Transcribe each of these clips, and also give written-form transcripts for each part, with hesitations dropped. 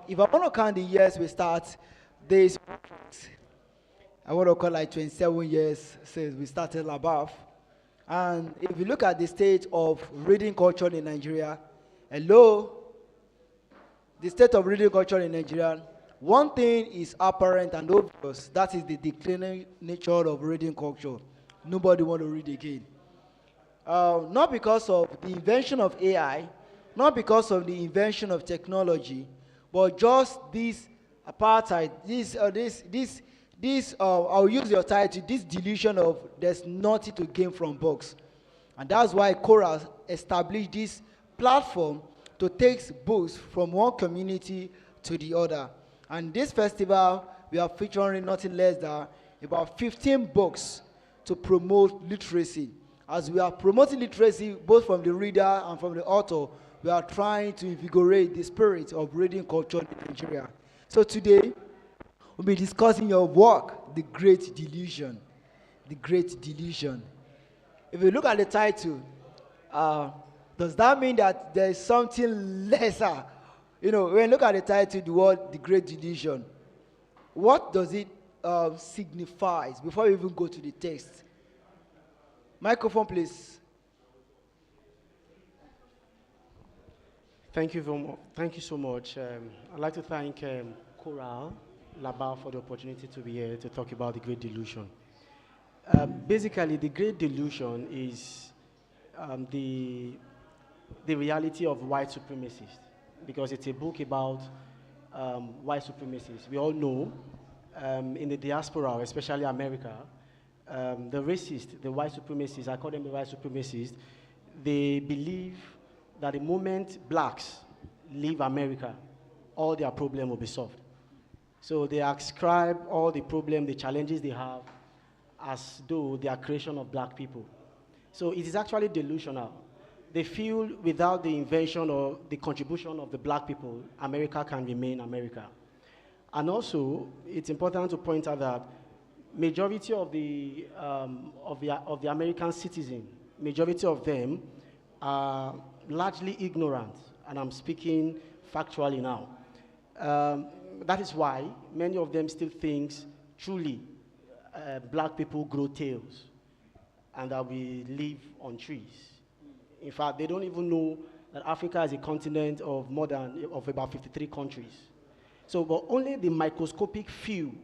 if I want to count the years we start this, I want to call like 27 years since we started LABAF. And if you look at the state of reading culture in Nigeria, hello, the state of reading culture in Nigeria, one thing is apparent and obvious, that is the declining nature of reading culture. Nobody want to read again. Not because of the invention of AI, not because of the invention of technology, but just this apartheid, I'll use your title, this delusion of there's nothing to gain from books. And that's why Cora established this platform to take books from one community to the other. And this festival, we are featuring nothing less than about 15 books to promote literacy. As we are promoting literacy, both from the reader and from the author, we are trying to invigorate the spirit of reading culture in Nigeria. So today, we'll be discussing your work, The Great Delusion. The Great Delusion. If you look at the title, does that mean that there is something lesser? You know, when you look at the title, the word The Great Delusion, what does it signify before we even go to the text? Microphone, please. Thank you so much. I'd like to thank Coral, LABAF for the opportunity to be here to talk about The Great Delusion. Basically, The Great Delusion is the reality of white supremacists, because it's a book about white supremacists. We all know in the diaspora, especially America, the racists, the white supremacists, I call them the white supremacists, they believe that the moment blacks leave America, all their problems will be solved. So they ascribe all the problems, the challenges they have, as though they are creation of black people. So it is actually delusional. They feel without the invention or the contribution of the black people, America can remain America. And also, it's important to point out that majority of the American citizens, majority of them are largely ignorant, and I'm speaking factually now. That is why many of them still think truly black people grow tails and that we live on trees. In fact, they don't even know that Africa is a continent of about 53 countries. So, but only the microscopic few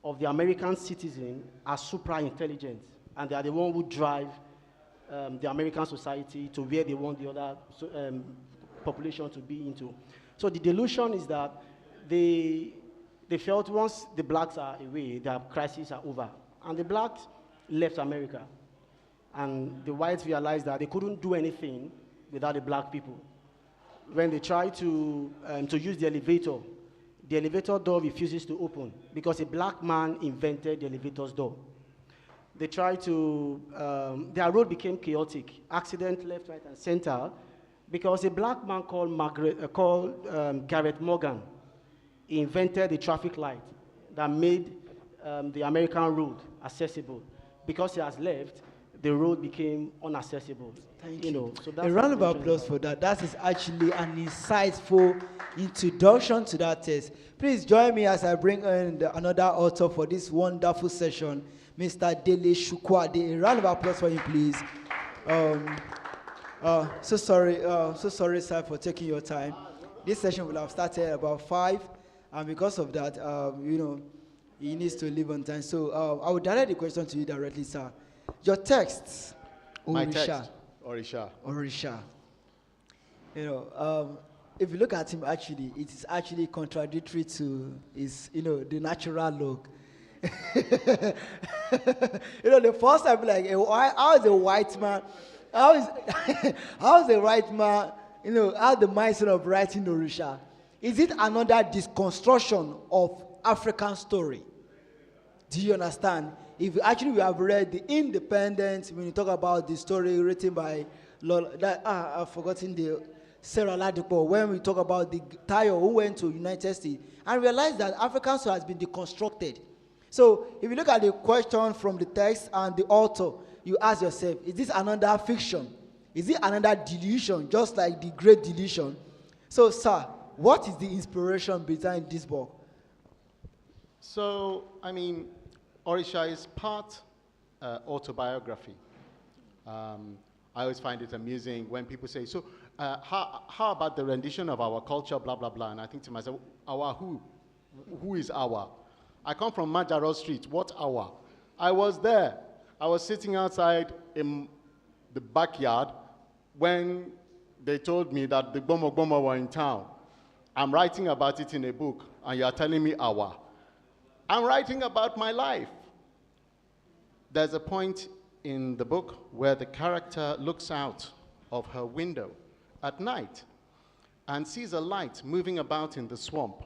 of the American citizens are super intelligent, and they are the ones who drive the American society to where they want the other population to be into. So the delusion is that they felt once the blacks are away, their crises are over. And the blacks left America. And the whites realized that they couldn't do anything without the black people. When they tried to use the elevator door refuses to open because a black man invented the elevator's door. They tried to, their road became chaotic, accident left, right, and center, because a black man called Garrett Morgan invented the traffic light that made the American road accessible. Because he has left, the road became unaccessible. Thank you. So that's a round of applause for that. That is actually an insightful introduction to that text. Please join me as I bring in another author for this wonderful session, Mr. Dele Shukwade. A round of applause for him, please. So sorry, sir, for taking your time. This session will have started about 5, and because of that, he needs to leave on time. So I will direct the question to you directly, sir. Your texts, My Orisha. text, Orisha. If you look at him, actually, it is actually contradictory to his, the natural look. The first time, like, how is a white man? How is a white man? How the mindset of writing Orisha? Is it another disconstruction of African story? Do you understand? If we have read The Independent, when you talk about the story written by I've forgotten the Sarah Ladipo, when we talk about the Tayo who went to United States and realized that African story has been deconstructed. So if you look at the question from the text and the author, you ask yourself, is this another fiction? Is it another delusion, just like the Great Delusion? So, sir, what is the inspiration behind this book? So, I mean, Orisha is part autobiography. I always find it amusing when people say, so how about the rendition of our culture, blah, blah, blah. And I think to myself, our who? Who is our? I come from Majaro Street. What our? I was there. I was sitting outside in the backyard when they told me that the Bomo Bomo were in town. I'm writing about it in a book, and you're telling me our. I'm writing about my life. There's a point in the book where the character looks out of her window at night and sees a light moving about in the swamp.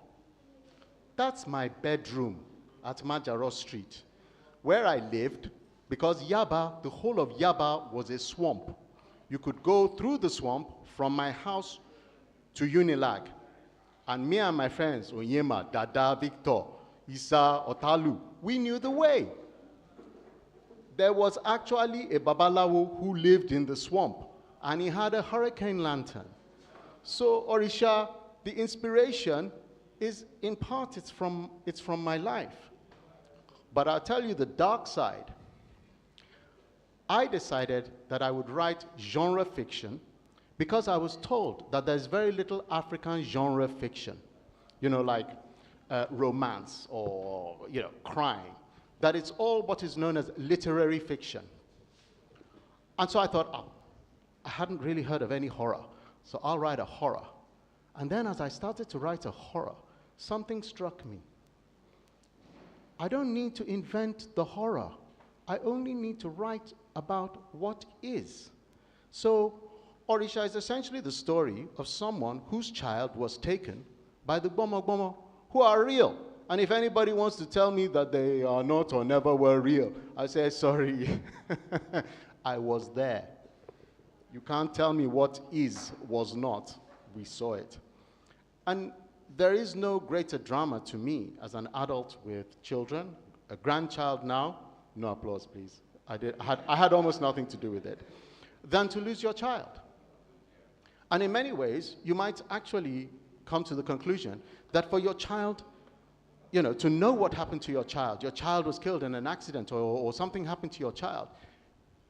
That's my bedroom at Majaro Street, where I lived, because Yaba, the whole of Yaba was a swamp. You could go through the swamp from my house to Unilag. And me and my friends, Onyema, Dada, Victor, Isa, Otalu, we knew the way. There was actually a Babalawo who lived in the swamp, and he had a hurricane lantern. So Orisha, the inspiration is, in part, it's from my life. But I'll tell you the dark side. I decided that I would write genre fiction because I was told that there's very little African genre fiction, you know, like romance or, you know, crime, that it's all what is known as literary fiction. And so I thought, oh, I hadn't really heard of any horror, so I'll write a horror. And then as I started to write a horror, something struck me. I don't need to invent the horror. I only need to write about what is. So Orisha is essentially the story of someone whose child was taken by the Bomo Bomo, who are real. And if anybody wants to tell me that they are not or never were real, I say, sorry, I was there. You can't tell me what was not. We saw it. And there is no greater drama to me as an adult with children, a grandchild now, no applause please, I had almost nothing to do with it, than to lose your child. And in many ways, you might actually come to the conclusion that for your child, you know, to know what happened to your child was killed in an accident or something happened to your child,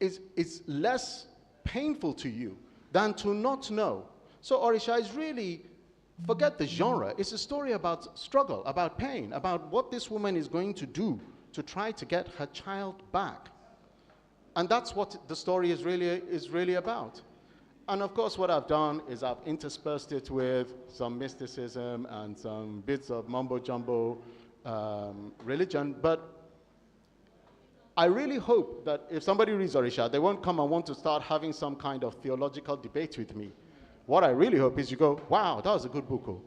is less painful to you than to not know. So Orisha is really, forget the genre, it's a story about struggle, about pain, about what this woman is going to do to try to get her child back. And that's what the story is really about. And of course, what I've done is I've interspersed it with some mysticism and some bits of mumbo-jumbo religion. But I really hope that if somebody reads Orisha, they won't come and want to start having some kind of theological debate with me. What I really hope is you go, wow, that was a good book. Oh.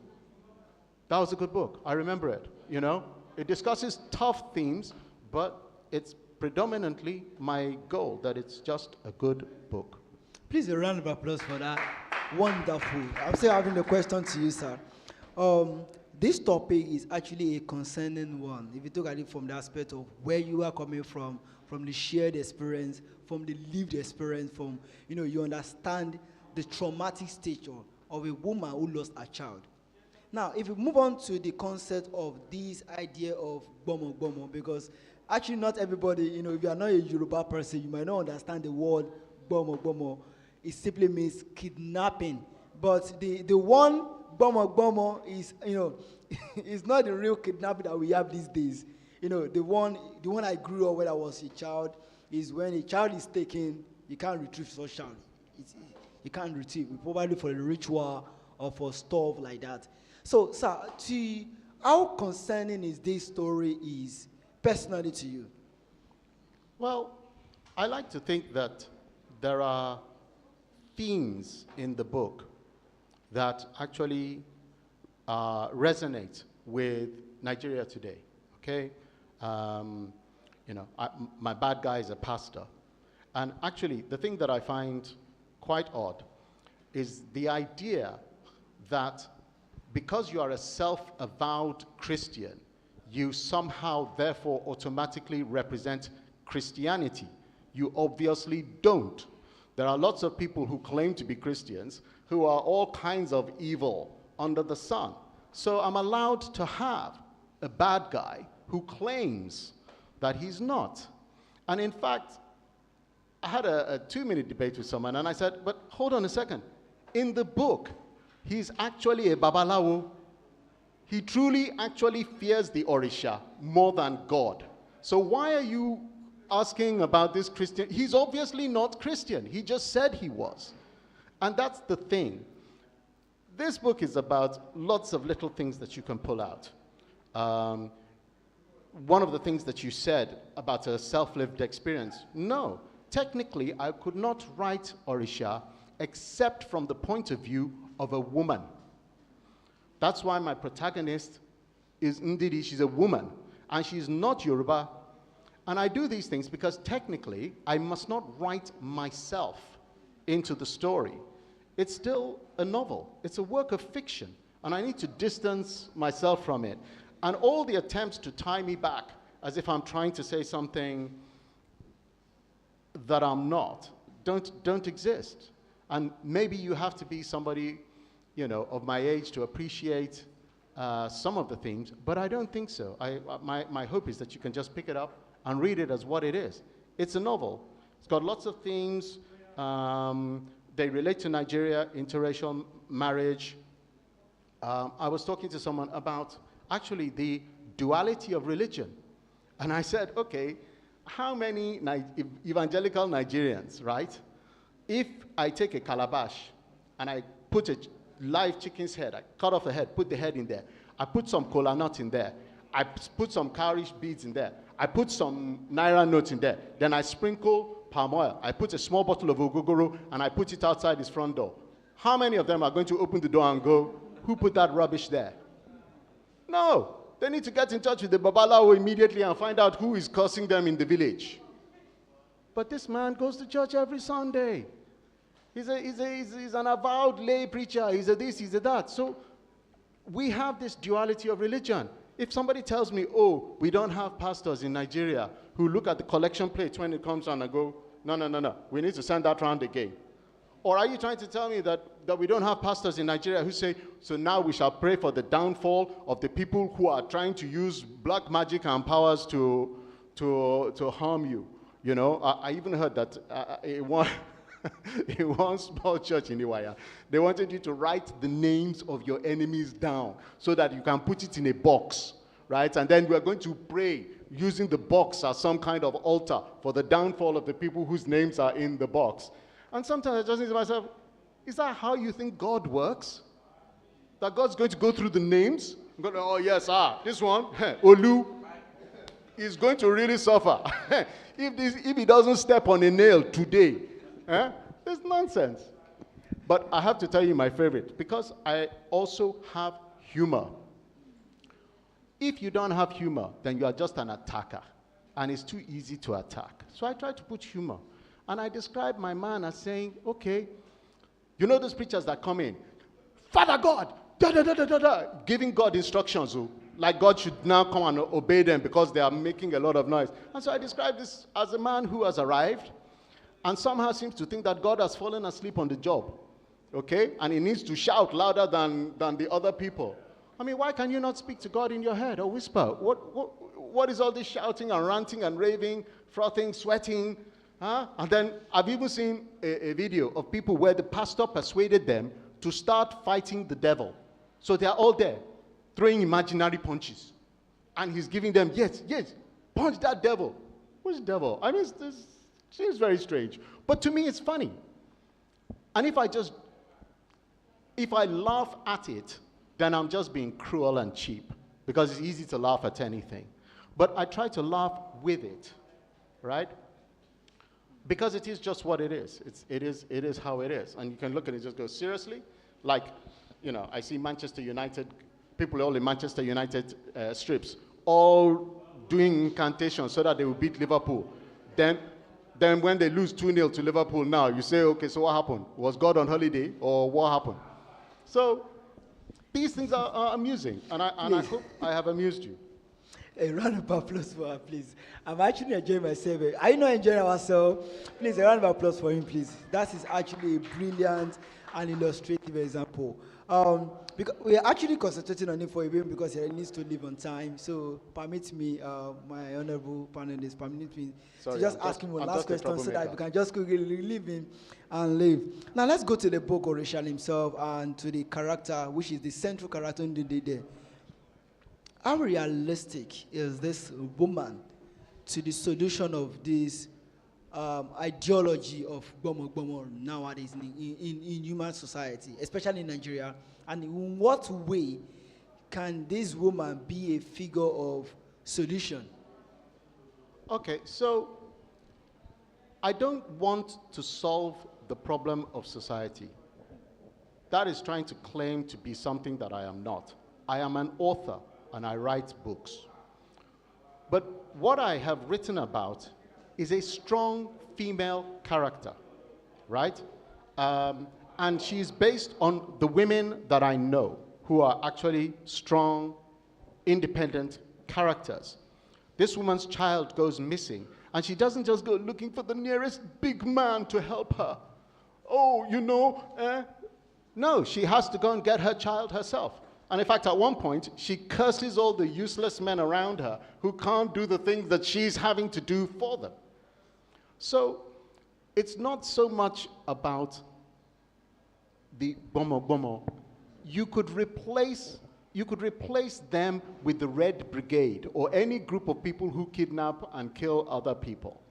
That was a good book. I remember it, you know? It discusses tough themes, but it's predominantly my goal that it's just a good book. Please, a round of applause for that. Wonderful. I'm still having a question to you, sir. This topic is actually a concerning one. If you look at it from the aspect of where you are coming from the shared experience, from the lived experience, from, you know, you understand the traumatic stage of a woman who lost a child. Now, if we move on to the concept of this idea of Bomo Bomo, because actually not everybody, you know, if you are not a Yoruba person, you might not understand the word Bomo Bomo. It simply means kidnapping. But the one Bomo Bomo is, you know, it's not the real kidnapping that we have these days. You know, the one I grew up when I was a child is when a child is taken, you can't retrieve such child. You can't retrieve, probably for a ritual or for stuff like that. So, sir, how concerning is this story is personally to you? Well, I like to think that there are themes in the book that actually resonate with Nigeria today, okay? You know, my bad guy is a pastor. And actually, the thing that I find quite odd is the idea that because you are a self-avowed Christian, you somehow therefore automatically represent Christianity. You obviously don't. There are lots of people who claim to be Christians who are all kinds of evil under the sun. So I'm allowed to have a bad guy who claims that he's not. And in fact, I had a 2-minute debate with someone, and I said, but hold on a second. In the book, he's actually a babalawo. He truly actually fears the Orisha more than God. So why are you asking about this Christian? He's obviously not Christian. He just said he was. And that's the thing. This book is about lots of little things that you can pull out. One of the things that you said about a self-lived experience, no. Technically, I could not write Orisha except from the point of view of a woman. That's why my protagonist is Ndidi. She's a woman, and she's not Yoruba. And I do these things because technically, I must not write myself into the story. It's still a novel. It's a work of fiction, and I need to distance myself from it. And all the attempts to tie me back as if I'm trying to say something that I'm not don't exist. And maybe you have to be somebody, you know, of my age to appreciate some of the themes, but I don't think so. My hope is that you can just pick it up and read it as what it is. It's a novel. It's got lots of themes. They relate to Nigeria, interracial marriage. I was talking to someone about actually the duality of religion. And I said, okay, how many evangelical Nigerians, right? If I take a calabash and I put a live chicken's head, I cut off the head, put the head in there, I put some kola nut in there, I put some cowrie beads in there, I put some naira notes in there, then I sprinkle palm oil, I put a small bottle of ogogoro, and I put it outside his front door. How many of them are going to open the door and go, who put that rubbish there? No. They need to get in touch with the Babalawo immediately and find out who is cursing them in the village. But this man goes to church every Sunday. He's an avowed lay preacher. He's a this, he's a that. So we have this duality of religion. If somebody tells me, oh, we don't have pastors in Nigeria who look at the collection plate when it comes on and go, no, we need to send that round again. Or are you trying to tell me that we don't have pastors in Nigeria who say, so now we shall pray for the downfall of the people who are trying to use black magic and powers to harm you? You know, I even heard that in one small church in Iwaya, they wanted you to write the names of your enemies down so that you can put it in a box, right? And then we're going to pray using the box as some kind of altar for the downfall of the people whose names are in the box. And sometimes I just think to myself, is that how you think God works? That God's going to go through the names? Oh yes, this one, Olu, is going to really suffer. If he doesn't step on a nail today, it's nonsense. But I have to tell you my favorite, because I also have humor. If you don't have humor, then you are just an attacker, and it's too easy to attack. So I try to put humor. And I describe my man as saying, okay, you know those preachers that come in, Father God, giving God instructions, like God should now come and obey them because they are making a lot of noise. And so I describe this as a man who has arrived and somehow seems to think that God has fallen asleep on the job, okay? And he needs to shout louder than the other people. I mean, why can you not speak to God in your head or whisper? What is all this shouting and ranting and raving, frothing, sweating? And then I've even seen a video of people where the pastor persuaded them to start fighting the devil. So they're all there, throwing imaginary punches. And he's giving them, yes, punch that devil. Which devil? I mean, this seems very strange. But to me, it's funny. And if I laugh at it, then I'm just being cruel and cheap, because it's easy to laugh at anything. But I try to laugh with it, right? Because it is just what it is. It is how it is. And you can look at it and just go, seriously? Like, you know, I see Manchester United, people all in Manchester United strips, all doing incantations so that they will beat Liverpool. Then when they lose 2-0 to Liverpool now, you say, okay, so what happened? Was God on holiday or what happened? So these things are amusing, and I hope I have amused you. A round of applause for her, please. I'm actually enjoying myself. Are you not enjoying ourselves? Please, a round of applause for him, please. That is actually a brilliant and illustrative example. Because we are actually concentrating on him for him because he needs to leave on time. So permit me, my honorable panelists, permit me Sorry, to just I'm ask him one I'm last just a question so that we troublemaker. can just quickly leave him and leave. Now let's go to the book Orisha himself and to the character, which is the central character in the day there. How realistic is this woman to the solution of this ideology of Gbomo nowadays in human society, especially in Nigeria? And in what way can this woman be a figure of solution? Okay, so I don't want to solve the problem of society. That is trying to claim to be something that I am not. I am an author and I write books. But what I have written about is a strong female character, right? And she's based on the women that I know who are actually strong, independent characters. This woman's child goes missing, and she doesn't just go looking for the nearest big man to help her. Oh, No, she has to go and get her child herself. And in fact, at one point, she curses all the useless men around her who can't do the things that she's having to do for them. So it's not so much about the Gbomo. You could replace them with the Red Brigade or any group of people who kidnap and kill other people.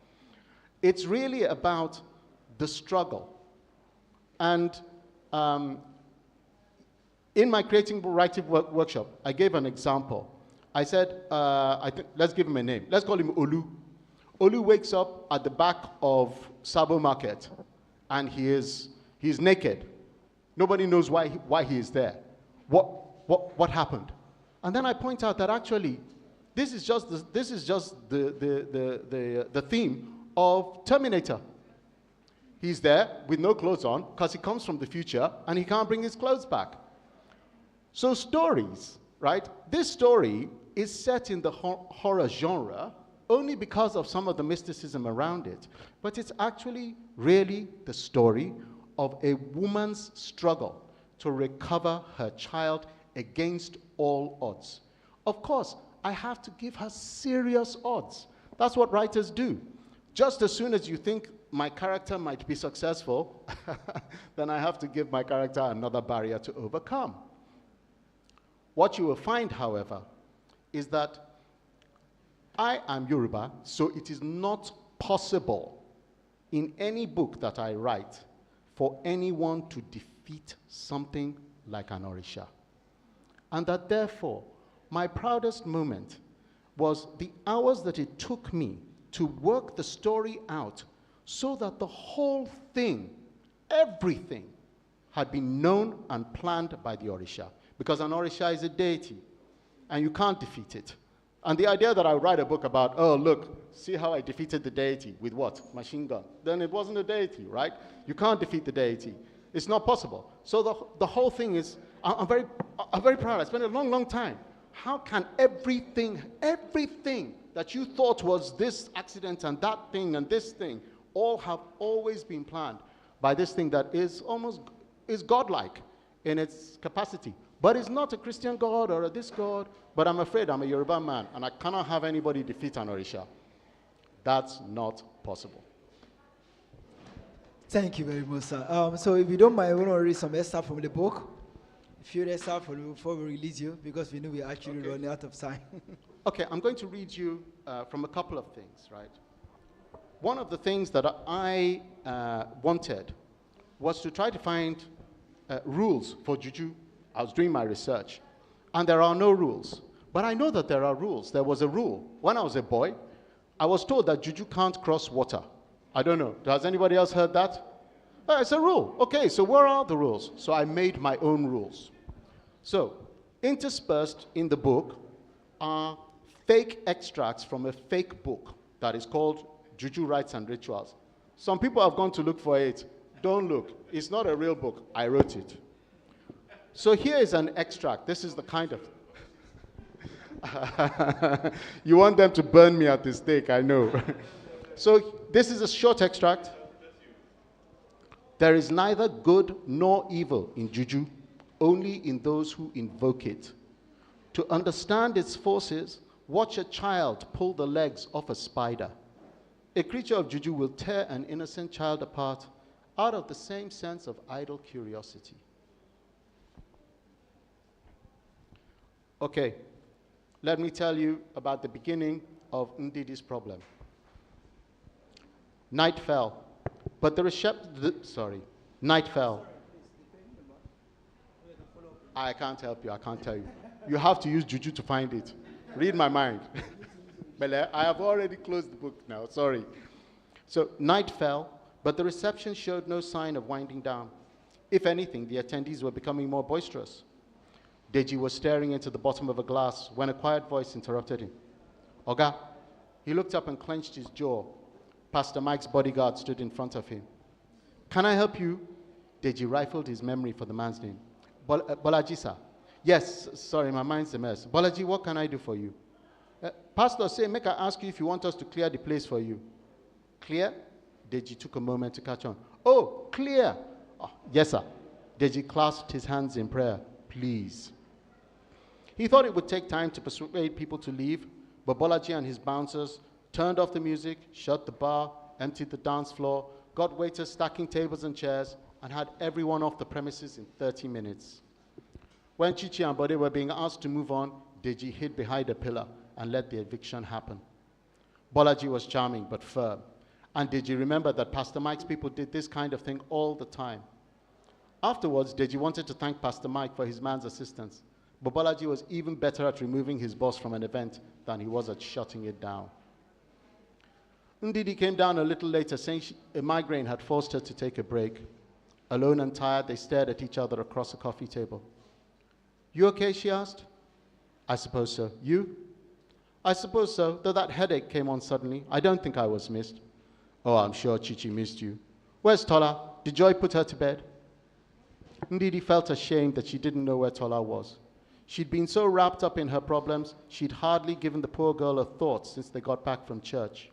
It's really about the struggle. And in my creating writing workshop, I gave an example. I said, let's give him a name. Let's call him Olu. Olu wakes up at the back of Sabo Market, and he's naked. Nobody knows why he is there. What happened? And then I point out that actually, this is just the theme of Terminator. He's there with no clothes on because he comes from the future and he can't bring his clothes back. So stories, right? This story is set in the horror genre only because of some of the mysticism around it. But it's actually really the story of a woman's struggle to recover her child against all odds. Of course, I have to give her serious odds. That's what writers do. Just as soon as you think my character might be successful, then I have to give my character another barrier to overcome. What you will find, however, is that I am Yoruba, so it is not possible in any book that I write for anyone to defeat something like an Orisha. And that therefore, my proudest moment was the hours that it took me to work the story out so that the whole thing, everything, had been known and planned by the Orisha. Because an Orisha is a deity, and you can't defeat it. And the idea that I would write a book about, oh, look, see how I defeated the deity with what? Machine gun. Then it wasn't a deity, right? You can't defeat the deity. It's not possible. So the whole thing is, I'm very proud. I spent a long, long time. How can everything that you thought was this accident and that thing and this thing, all have always been planned by this thing that is godlike in its capacity. But it's not a Christian God or this God, but I'm afraid I'm a Yoruba man and I cannot have anybody defeat an Orisha. That's not possible. Thank you very much, sir. So if you don't mind, we're going to read some excerpt from the book. A few excerpts before we release you, because we know we're actually running out of time. Okay, I'm going to read you from a couple of things, right? One of the things that I wanted was to try to find rules for juju. I was doing my research, and there are no rules. But I know that there are rules. There was a rule. When I was a boy, I was told that juju can't cross water. I don't know. Has anybody else heard that? It's a rule. Okay, so where are the rules? So I made my own rules. So interspersed in the book are fake extracts from a fake book that is called Juju Rites and Rituals. Some people have gone to look for it. Don't look. It's not a real book. I wrote it. So here is an extract. This is the kind of... You want them to burn me at the stake, I know. So this is a short extract. There is neither good nor evil in juju. only in those who invoke it. To understand its forces, watch a child pull the legs off a spider. A creature of juju will tear an innocent child apart out of the same sense of idle curiosity. Okay, let me tell you about the beginning of Ndidi's problem. Night fell, but night fell. I can't help you, I can't tell you. You have to use juju to find it. Read my mind. But I have already closed the book now, sorry. So night fell, but the reception showed no sign of winding down. If anything, the attendees were becoming more boisterous. Deji was staring into the bottom of a glass when a quiet voice interrupted him. Oga. He looked up and clenched his jaw. Pastor Mike's bodyguard stood in front of him. Can I help you? Deji rifled his memory for the man's name. Bolaji, sir. Yes, sorry, my mind's a mess. Bolaji, what can I do for you? Pastor say, make I ask you if you want us to clear the place for you. Clear? Deji took a moment to catch on. Oh, clear. Oh, yes, sir. Deji clasped his hands in prayer. Please. He thought it would take time to persuade people to leave, but Bolaji and his bouncers turned off the music, shut the bar, emptied the dance floor, got waiters stacking tables and chairs, and had everyone off the premises in 30 minutes. When Chichi and Bode were being asked to move on, Deji hid behind a pillar and let the eviction happen. Bolaji was charming but firm, and Deji remembered that Pastor Mike's people did this kind of thing all the time. Afterwards, Deji wanted to thank Pastor Mike for his man's assistance, but Bolaji was even better at removing his boss from an event than he was at shutting it down. Ndidi came down a little later, saying a migraine had forced her to take a break. Alone and tired, they stared at each other across a coffee table. You okay, she asked. I suppose so. You? I suppose so, though that headache came on suddenly. I don't think I was missed. Oh, I'm sure Chichi missed you. Where's Tola? Did Joy put her to bed? Ndidi felt ashamed that she didn't know where Tola was. She'd been so wrapped up in her problems, she'd hardly given the poor girl a thought since they got back from church.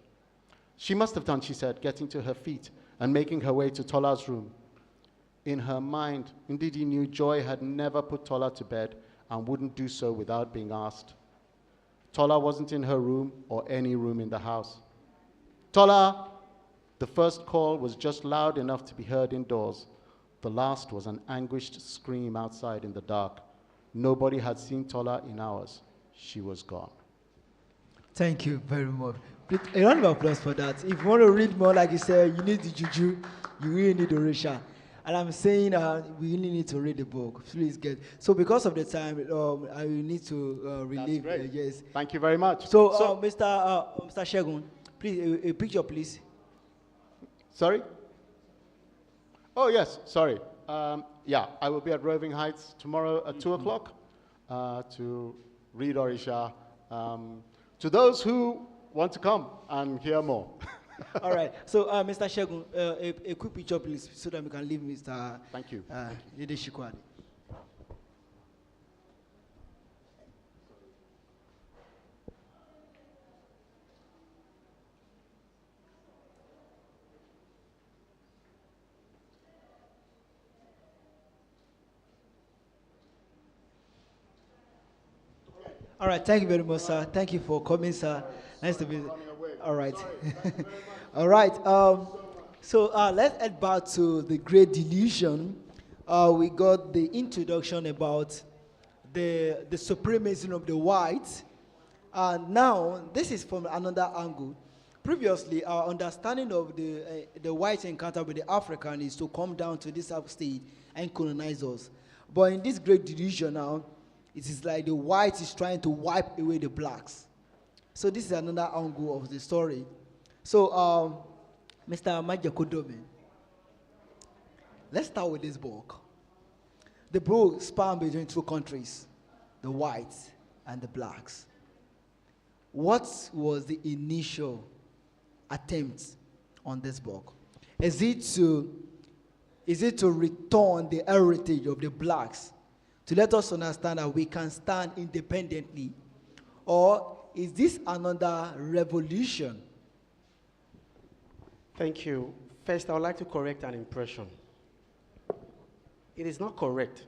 She must have done, she said, getting to her feet and making her way to Tola's room. In her mind, Ndidi knew Joy had never put Tola to bed and wouldn't do so without being asked. Tola wasn't in her room or any room in the house. Tola! The first call was just loud enough to be heard indoors. The last was an anguished scream outside in the dark. Nobody had seen Tola in hours. She was gone. Thank you very much. A round of applause for that. If you want to read more, like you said, you need the juju, you really need Orisha. And I'm saying we really need to read the book. Please get. So because of the time, I will need to relieve. That's great. Yes. Thank you very much. So, Mr. Shegun, please, a picture, please. Sorry? Oh, yes, sorry. Yeah, I will be at Roving Heights tomorrow at 2 o'clock to read Orisha. To those who want to come and hear more. All right. So, Mr. Shegun, a quick picture, please, so that we can leave Mr. Thank you. Dede Shikwadi. All right. Thank you very much, sir. Thank you for coming, sir. Nice to be. All right. All right. So let's head back to the Great Delusion. We got the introduction about the supremacy of the whites. Now, this is from another angle. Previously, our understanding of the white encounter with the African is to come down to this state and colonize us. But in this Great Delusion now, it is like the white is trying to wipe away the blacks. So this is another angle of the story. So, Mr. Majakodome, let's start with this book. The book spanned between two countries, the whites and the blacks. What was the initial attempt on this book? Is it to return the heritage of the blacks, to let us understand that we can stand independently? Or is this another revolution? Thank you. First, I would like to correct an impression. It is not correct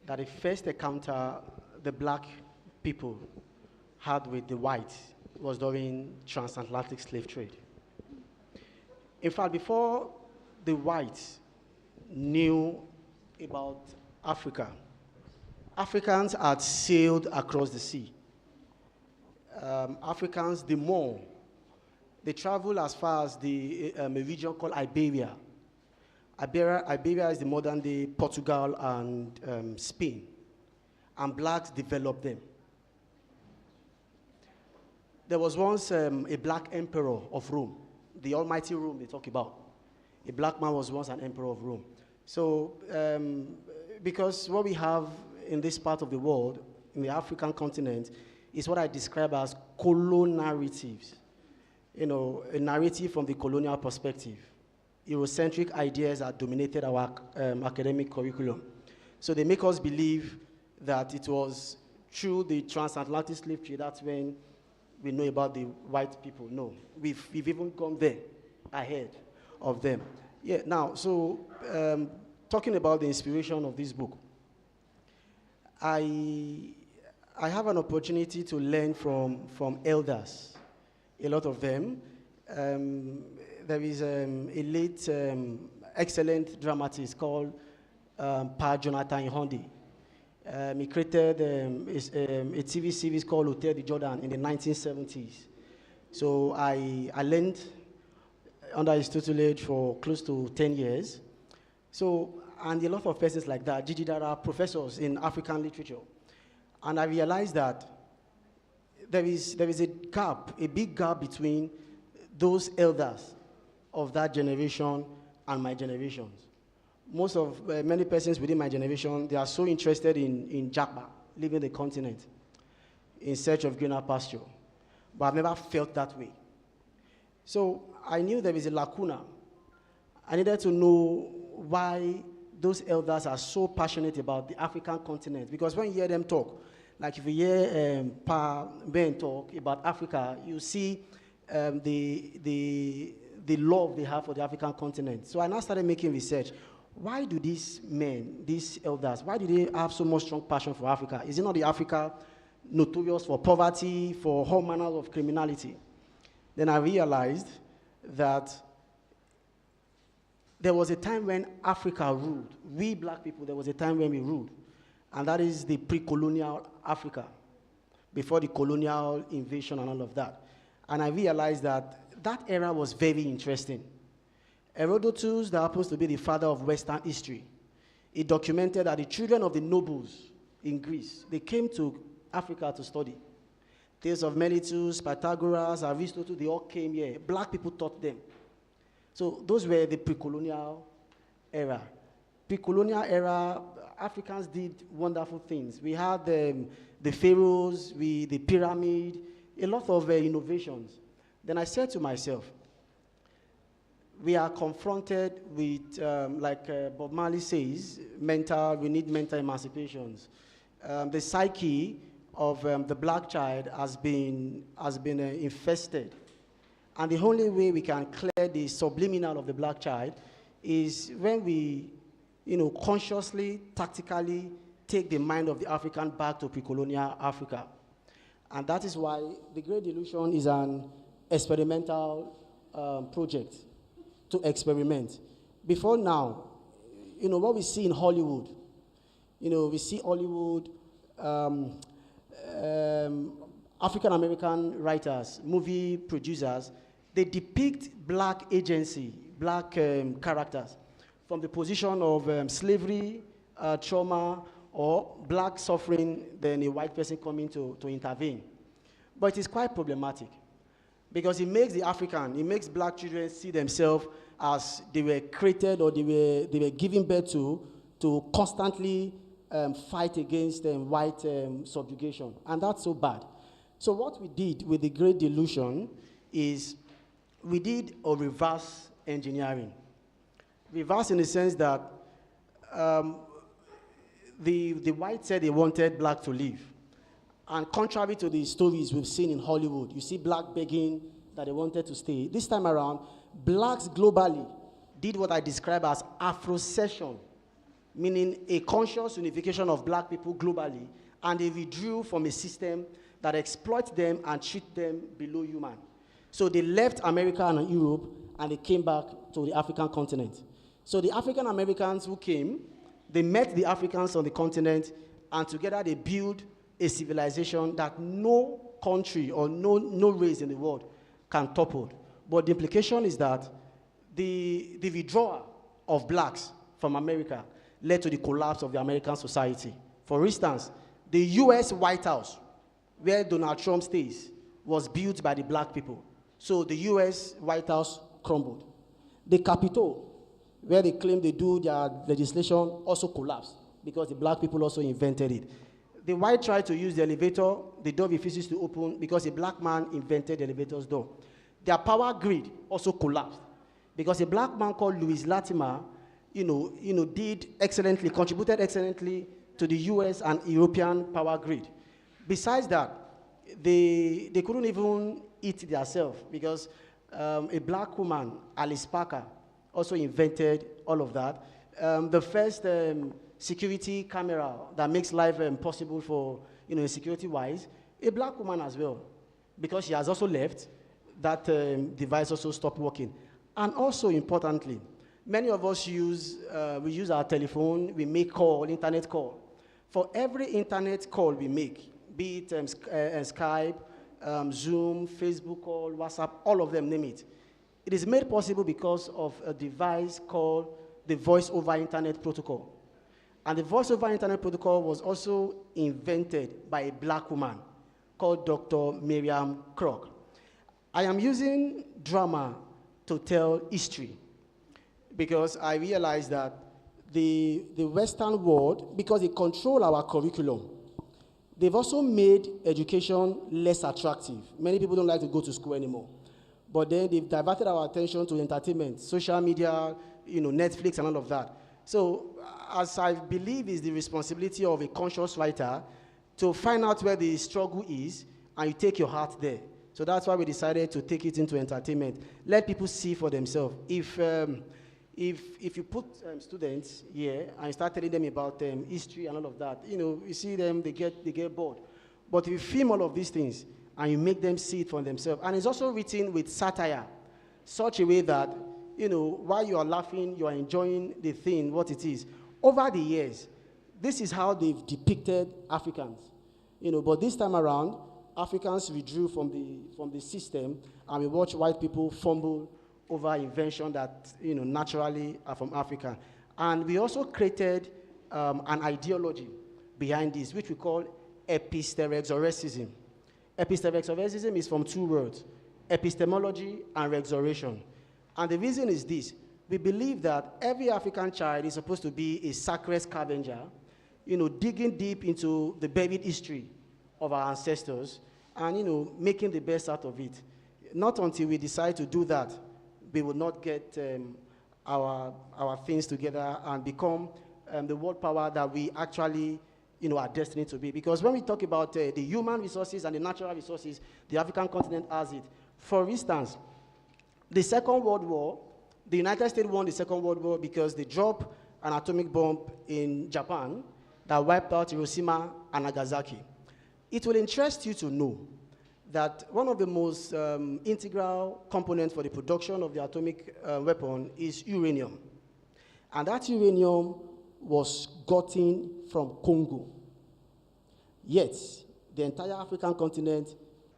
that the first encounter the black people had with the whites was during transatlantic slave trade. In fact, before the whites knew about Africa, Africans had sailed across the sea. Africans, the more, they traveled as far as a region called Iberia. Iberia is the modern-day Portugal and Spain, and blacks developed them. There was once a black emperor of Rome, the almighty Rome they talk about. A black man was once an emperor of Rome. So, because what we have in this part of the world, in the African continent, is what I describe as colonarratives. You know, a narrative from the colonial perspective. Eurocentric ideas that dominated our academic curriculum. So they make us believe that it was through the transatlantic slave trade, that's when we know about the white people. No, we've even gone there, ahead of them. Yeah, now, so talking about the inspiration of this book, I have an opportunity to learn from elders, a lot of them. There is a late excellent dramatist called Pa Jonathan Ihondi. He created a TV series called Hotel de Jordan in the 1970s. So I learned under his tutelage for close to 10 years. So, and a lot of persons like that, Gigi Dara, professors in African literature. And I realized that there is a gap, a big gap between those elders of that generation and my generations. Many persons within my generation, they are so interested in Japa, leaving the continent in search of greener pasture. But I've never felt that way. So I knew there is a lacuna. I needed to know why those elders are so passionate about the African continent. Because when you hear them talk, like if you hear Pa Ben talk about Africa, you see the love they have for the African continent. So I now started making research. Why do these men, these elders, why do they have so much strong passion for Africa? Is it not the Africa notorious for poverty, for all manners of criminality? Then I realized that there was a time when Africa ruled. We black people, there was a time when we ruled. And that is the pre-colonial Africa, before the colonial invasion and all of that. And I realized that that era was very interesting. Herodotus, that happens to be the father of Western history, he documented that the children of the nobles in Greece, they came to Africa to study. Tales of Melitus, Pythagoras, Aristotle, they all came here. Black people taught them. So those were the pre-colonial era. Pre-colonial era, Africans did wonderful things. We had the pharaohs, the pyramid, a lot of innovations. Then I said to myself, we are confronted with, like Bob Marley says, we need mental emancipations. The psyche of the black child has been infested. And the only way we can clear the subliminal of the black child is when we, consciously, tactically take the mind of the African back to pre-colonial Africa. And that is why The Great Delusion is an experimental project to experiment. Before now, what we see in Hollywood, we see Hollywood, African-American writers, movie producers, they depict black agency, black characters from the position of slavery, trauma, or black suffering, then a white person coming to intervene. But it is quite problematic because it makes black children see themselves as they were created or they were given birth to constantly fight against white subjugation. And that's so bad. So what we did with The Great Delusion is we did a reverse engineering. Reverse in the sense that the whites said they wanted black to live. And contrary to the stories we've seen in Hollywood, you see black begging that they wanted to stay. This time around, blacks globally did what I describe as Afrocession. meaning a conscious unification of black people globally, and they withdrew from a system that exploits them and treat them below human. So they left America and Europe, and they came back to the African continent. So the African Americans who came, they met the Africans on the continent, and together they built a civilization that no country or no race in the world can topple. But the implication is that the withdrawal of blacks from America led to the collapse of the American society. For instance, the US White House, where Donald Trump stays, was built by the black people. So the US White House crumbled. The Capitol, where they claim they do their legislation, also collapsed because the black people also invented it. The white tried to use the elevator, the door refuses to open because a black man invented the elevator's door. Their power grid also collapsed because a black man called Louis Latimer, did excellently, contributed excellently to the US and European power grid. Besides that, they couldn't even eat themselves because a black woman, Alice Parker, also invented all of that. The first security camera that makes life possible for, security-wise, a black woman as well, because she has also left, that device also stopped working. And also importantly, many of us use our telephone, we make call, internet call. For every internet call we make, be it Skype, Zoom, Facebook call, WhatsApp, all of them, name it. It is made possible because of a device called the Voice over Internet Protocol. And the Voice over Internet Protocol was also invented by a black woman called Dr. Miriam Krog. I am using drama to tell history because I realized that the Western world, because they control our curriculum, they've also made education less attractive. Many people don't like to go to school anymore. But then they've diverted our attention to entertainment, social media, Netflix and all of that. So as I believe is the responsibility of a conscious writer to find out where the struggle is and you take your heart there. So that's why we decided to take it into entertainment. Let people see for themselves. If you put students here and start telling them about history and all of that, you see them, they get bored. But if you film all of these things and you make them see it for themselves, and it's also written with satire, such a way that, while you are laughing, you are enjoying the thing, what it is. Over the years, this is how they've depicted Africans. But this time around, Africans withdrew from the system, and we watch white people fumble over invention that naturally are from Africa. And we also created an ideology behind this, which we call episterexorecism. Episterexorecism is from two words, epistemology and rexoration. And the reason is this: we believe that every African child is supposed to be a sacred scavenger, digging deep into the buried history of our ancestors and, making the best out of it. Not until we decide to do that, we will not get our things together and become the world power that we actually are destined to be. Because when we talk about the human resources and the natural resources, the African continent has it. For instance, the Second World War, the United States won the Second World War because they dropped an atomic bomb in Japan that wiped out Hiroshima and Nagasaki. It will interest you to know that one of the most integral components for the production of the atomic weapon is uranium. And that uranium was gotten from Congo. Yet, the entire African continent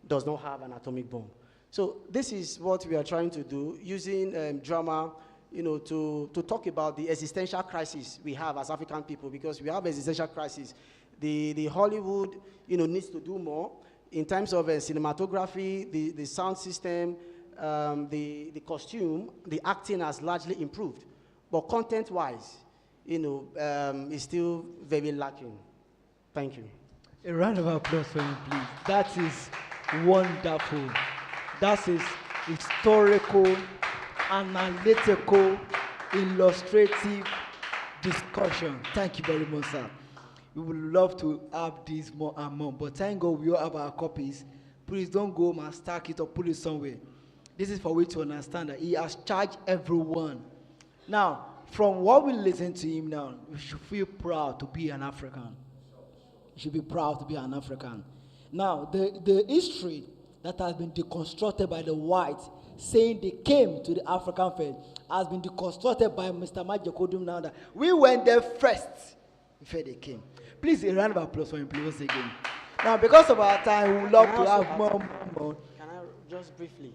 does not have an atomic bomb. So this is what we are trying to do, using drama, to talk about the existential crisis we have as African people, because we have existential crisis. The Hollywood, needs to do more in terms of cinematography, the sound system, the costume. The acting has largely improved, but content-wise, is still very lacking. Thank you. A round of applause for him, please. That is wonderful. That is historical, analytical, illustrative discussion. Thank you very much, sir. We would love to have this more and more, but thank God we all have our copies. Please don't go home and stack it or put it somewhere. This is for we to understand that he has charged everyone. Now, from what we listen to him now, we should feel proud to be an African. You should be proud to be an African. Now, the history that has been deconstructed by the whites, saying they came to the African faith, has been deconstructed by Mr. Majekodum now that we went there first before they came. Please, a round of applause for him, please, again. Now, because of our time, we would love to have more. Can I just briefly?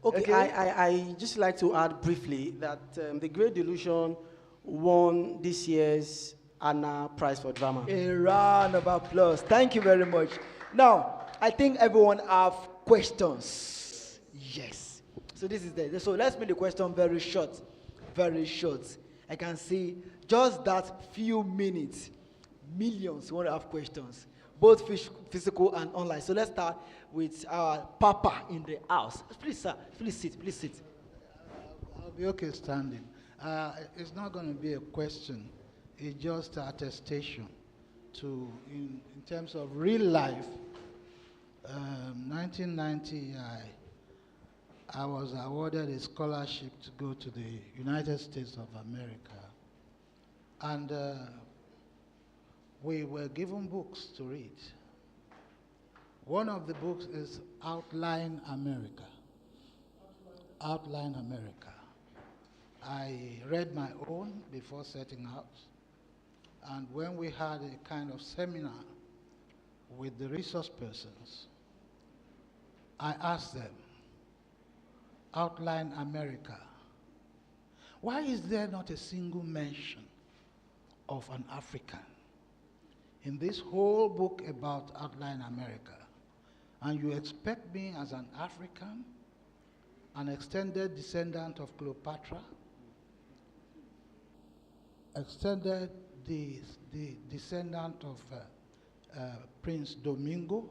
Okay, Okay. I just like to add briefly that The Great Delusion won this year's Anna Prize for Drama. A round of applause. Thank you very much. Now, I think everyone have questions. Yes. So this is the. So let's make the question very short. Very short. I can see just that few minutes, millions want to have questions, both physical and online. So let's start with our Papa in the house. Please, sir. Please sit. Please sit. I'll be okay standing. It's not going to be a question. It's just attestation to, in terms of real life. 1990, I was awarded a scholarship to go to the United States of America. And we were given books to read. One of the books is Outline America. Outline America. I read my own before setting out. And when we had a kind of seminar with the resource persons, I asked them, Outline America, why is there not a single mention of an African in this whole book about Outline America? And you expect me as an African, an extended descendant of Cleopatra, extended the descendant of Prince Domingo,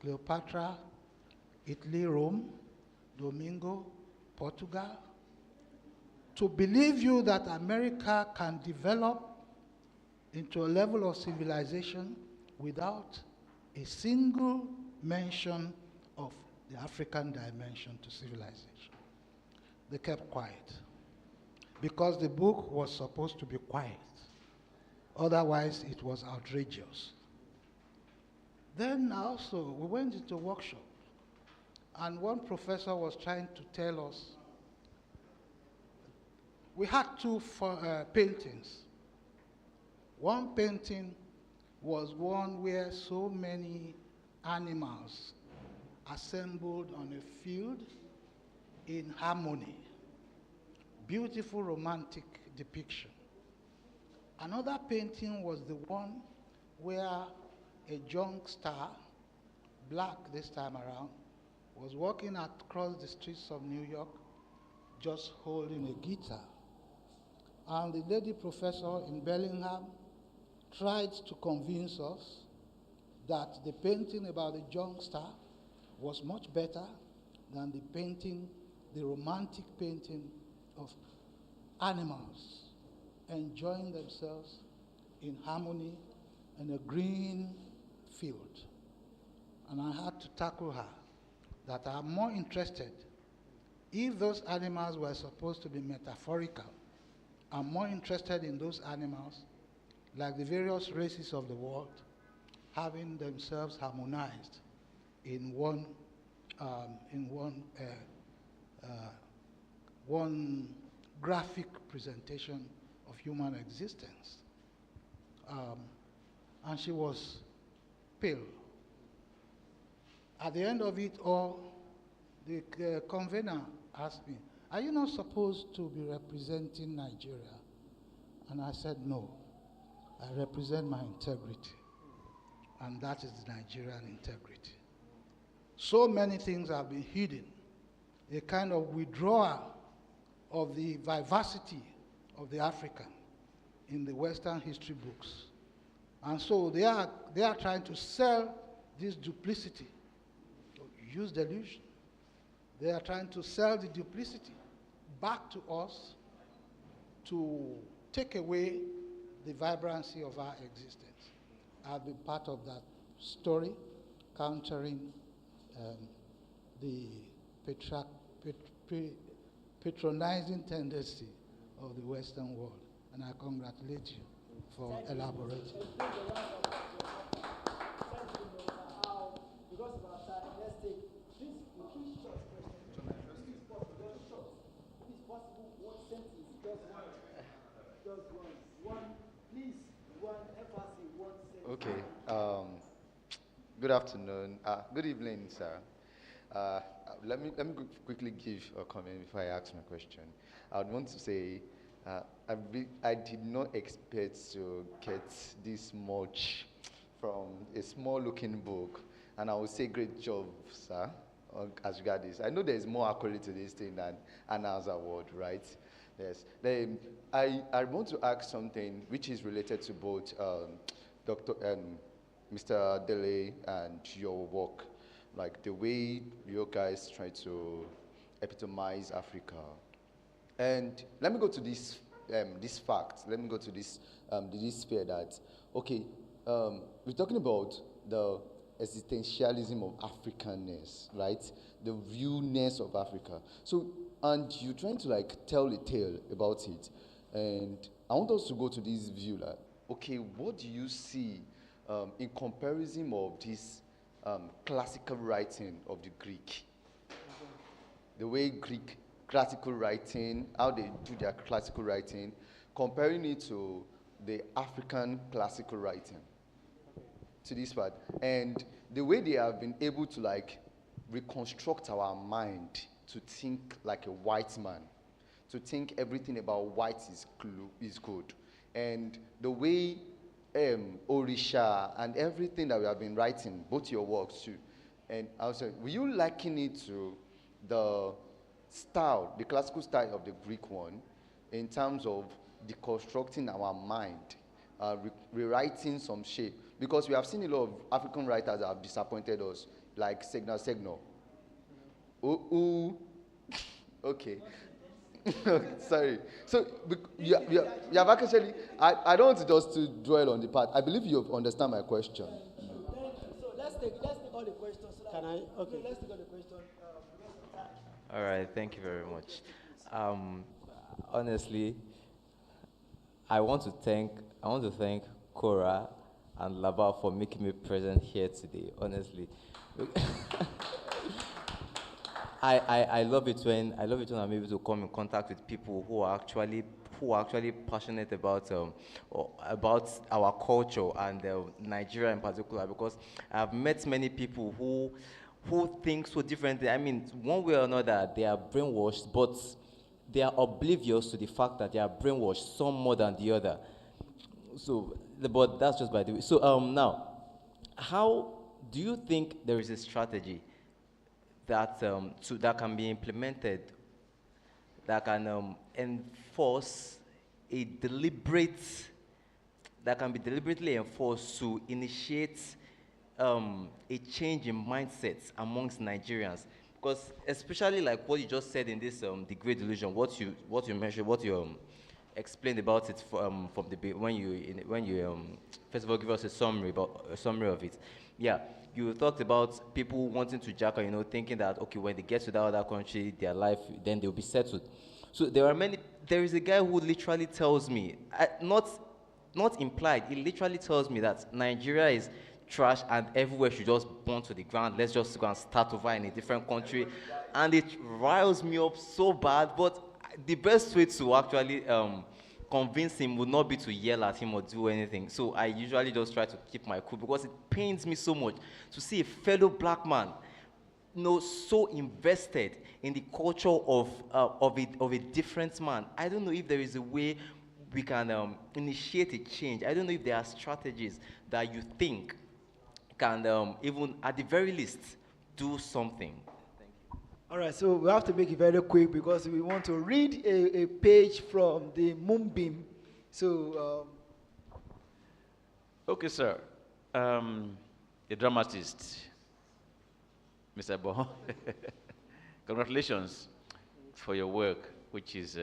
Cleopatra, Italy, Rome, Domingo, Portugal, to believe you that America can develop into a level of civilization without a single mention of the African dimension to civilization. They kept quiet because the book was supposed to be quiet. Otherwise, it was outrageous. Then also, we went into a workshop, and one professor was trying to tell us, we had two paintings. One painting was one where so many animals assembled on a field in harmony. Beautiful romantic depiction. Another painting was the one where a young star, black this time around, was walking across the streets of New York just holding a guitar. And the lady professor in Bellingham tried to convince us that the painting about the young star was much better than the painting, the romantic painting of animals enjoying themselves in harmony in a green field. And I had to tackle her that I'm more interested, if those animals were supposed to be metaphorical, I'm more interested in those animals, like the various races of the world, having themselves harmonized in one graphic presentation of human existence. And she was pale. At the end of it all, the convener asked me, are you not supposed to be representing Nigeria? And I said, no, I represent my integrity. And that is the Nigerian integrity. So many things have been hidden, a kind of withdrawal of the vivacity of the African in the Western history books. And so they are trying to sell this duplicity, use delusion. They are trying to sell the duplicity back to us to take away the vibrancy of our existence. I've been part of that story, countering the patronizing tendency of the Western world. And I congratulate you for elaborating. Because of our time, let's take this three short questions. If it's possible, just short. If it's possible, one sentence, just one. Just one. Please, one emphasis, one sentence. Okay. Good afternoon. Good evening, sir. Let me quickly give a comment before I ask my question. I would want to say I did not expect to get this much from a small-looking book, and I would say great job, sir, as regards this. I know there is more accolade to this thing than Anna's award, right? Yes. Then I want to ask something which is related to both Dr. Mr. Dele and your work, like the way you guys try to epitomize Africa. And let me go to this fact. Let me go to this sphere that, okay, we're talking about the existentialism of Africanness, right? The realness of Africa. So, and you're trying to like tell a tale about it. And I want us to go to this view, like, okay, what do you see in comparison of this classical writing of the Greek? The way Greek classical writing, how they do their classical writing, comparing it to the African classical writing, to this part. And the way they have been able to like reconstruct our mind to think like a white man, to think everything about white is good. And the way Orisha and everything that we have been writing, both your works too, and also, will you liken it to the style, the classical style of the Greek one, in terms of deconstructing our mind, rewriting some shape? Because we have seen a lot of African writers that have disappointed us, like Segna. Okay. Sorry. So you have actually, I don't want to just to dwell on the part. I believe you understand my question. Thank you. So let's take all the questions. So Can I? Okay. Let's take all the questions. All right, thank you very much. Honestly, I want to thank Cora and Laba for making me present here today. Honestly, I love it when I'm able to come in contact with people who are actually passionate about our culture and Nigeria in particular, because I've met many people who think so differently. I mean, one way or another, they are brainwashed, but they are oblivious to the fact that they are brainwashed, some more than the other. So, but that's just by the way. So, now, how do you think there is a strategy that that can be implemented, that can enforce a that can be deliberately enforced to initiate a change in mindsets amongst Nigerians? Because especially like what you just said in this the Great Delusion, what you mentioned, what you explained about it from the when you first of all give us a summary of it. Yeah, you talked about people wanting to jackal, thinking that okay, when they get to that other country, their life then they'll be settled. So there is a guy who literally tells me, not implied, he literally tells me that Nigeria is trash and everywhere should just burn to the ground. Let's just go and start over in a different country. And it riles me up so bad, but the best way to actually convince him would not be to yell at him or do anything. So I usually just try to keep my cool, because it pains me so much to see a fellow black man so invested in the culture of a different man. I don't know if there is a way we can initiate a change. I don't know if there are strategies that you think can even, at the very least, do something. Thank you. All right, so we have to make it very quick because we want to read a page from the Moonbeam. So, okay, sir. A dramatist, Mr. Bo. Congratulations for your work, which is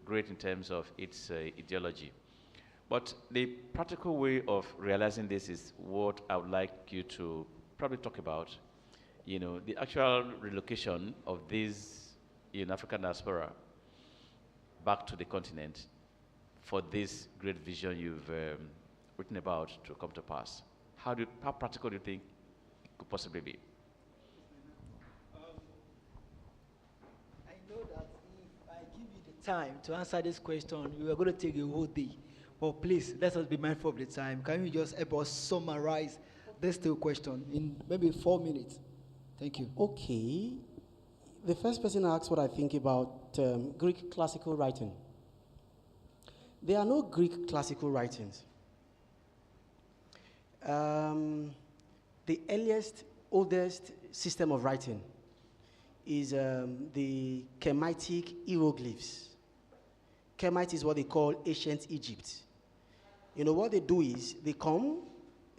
great in terms of its ideology. But the practical way of realizing this is what I would like you to probably talk about. The actual relocation of these in African diaspora back to the continent for this great vision you've written about to come to pass? How practical do you think it could possibly be? I know that if I give you the time to answer this question, you are going to take a whole day. But please, let us be mindful of the time. Can you just help us summarize this two question in maybe 4 minutes? Thank you. Okay. The first person asked what I think about Greek classical writing. There are no Greek classical writings. The earliest, oldest system of writing is the Kemetic hieroglyphs. Kemite is what they call ancient Egypt. You know, what they do is they come,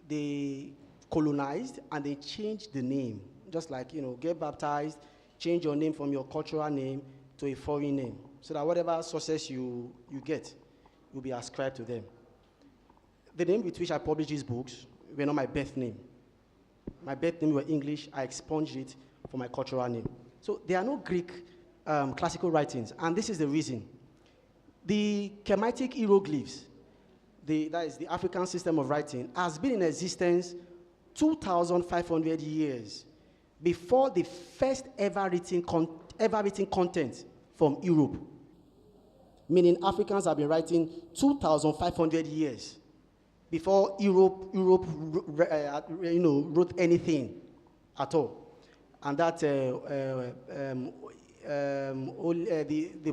they colonized, and they change the name. Just like, you know, get baptized, change your name from your cultural name to a foreign name, so that whatever success you get will be ascribed to them. The name with which I published these books were not my birth name. My birth name were English. I expunged it for my cultural name. So there are no Greek classical writings, and this is the reason. The Kemetic hieroglyphs, that is the African system of writing, has been in existence 2,500 years before the first ever written content from Europe. Meaning Africans have been writing 2,500 years before Europe wrote anything at all. And that the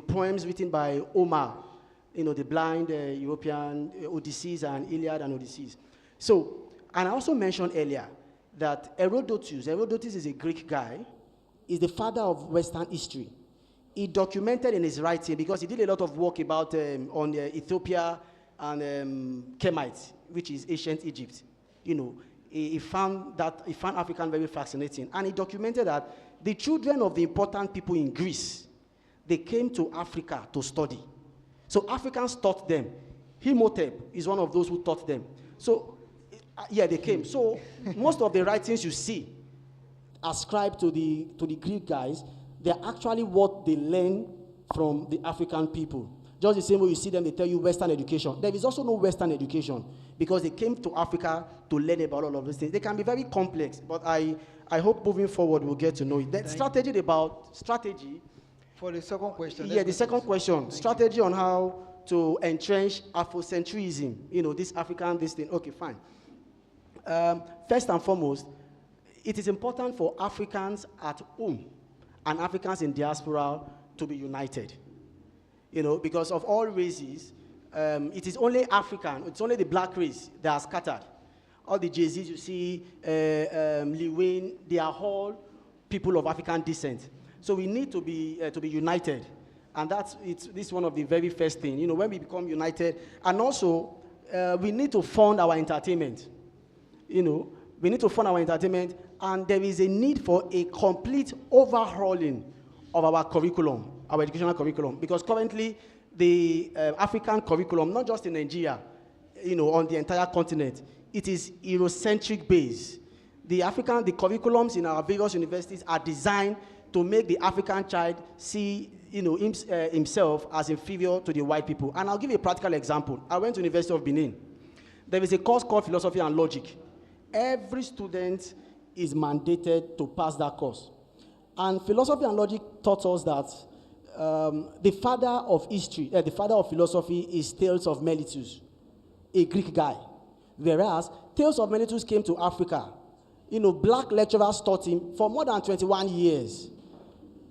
poems written by Omar, the blind European Odysseus and Iliad and Odysseus. So, and I also mentioned earlier that Herodotus is a Greek guy, is the father of Western history. He documented in his writing, because he did a lot of work about on Ethiopia and Kemite, which is ancient Egypt. He found African very fascinating, and he documented that the children of the important people in Greece, they came to Africa to study. So Africans taught them. Imhotep is one of those who taught them. So they came. So most of the writings you see ascribed to the Greek guys, they're actually what they learn from the African people. Just the same way you see them, they tell you Western education. There is also no Western education, because they came to Africa to learn about all of these things. They can be very complex, but I hope moving forward we'll get to know it. That strategy. For the second question. Yeah, the second question. Strategy on how to entrench Afrocentrism. This African, this thing. Okay, fine. First and foremost, it is important for Africans at home and Africans in diaspora to be united. Because of all races, it is only African, it's only the black race that are scattered. All the Jay-Z's you see, Lil Wayne, they are all people of African descent. So we need to be united. And this is one of the very first things, when we become united. And also, we need to fund our entertainment. We need to fund our entertainment, and there is a need for a complete overhauling of our curriculum, our educational curriculum, because currently the African curriculum, not just in Nigeria, on the entire continent, it is Eurocentric based. The curriculums in our various universities are designed to make the African child see, himself as inferior to the white people. And I'll give you a practical example. I went to the University of Benin. There is a course called Philosophy and Logic. Every student is mandated to pass that course. And Philosophy and Logic taught us that the father of history, the father of philosophy is Thales of Miletus, a Greek guy. Whereas Thales of Miletus came to Africa. Black lecturers taught him for more than 21 years.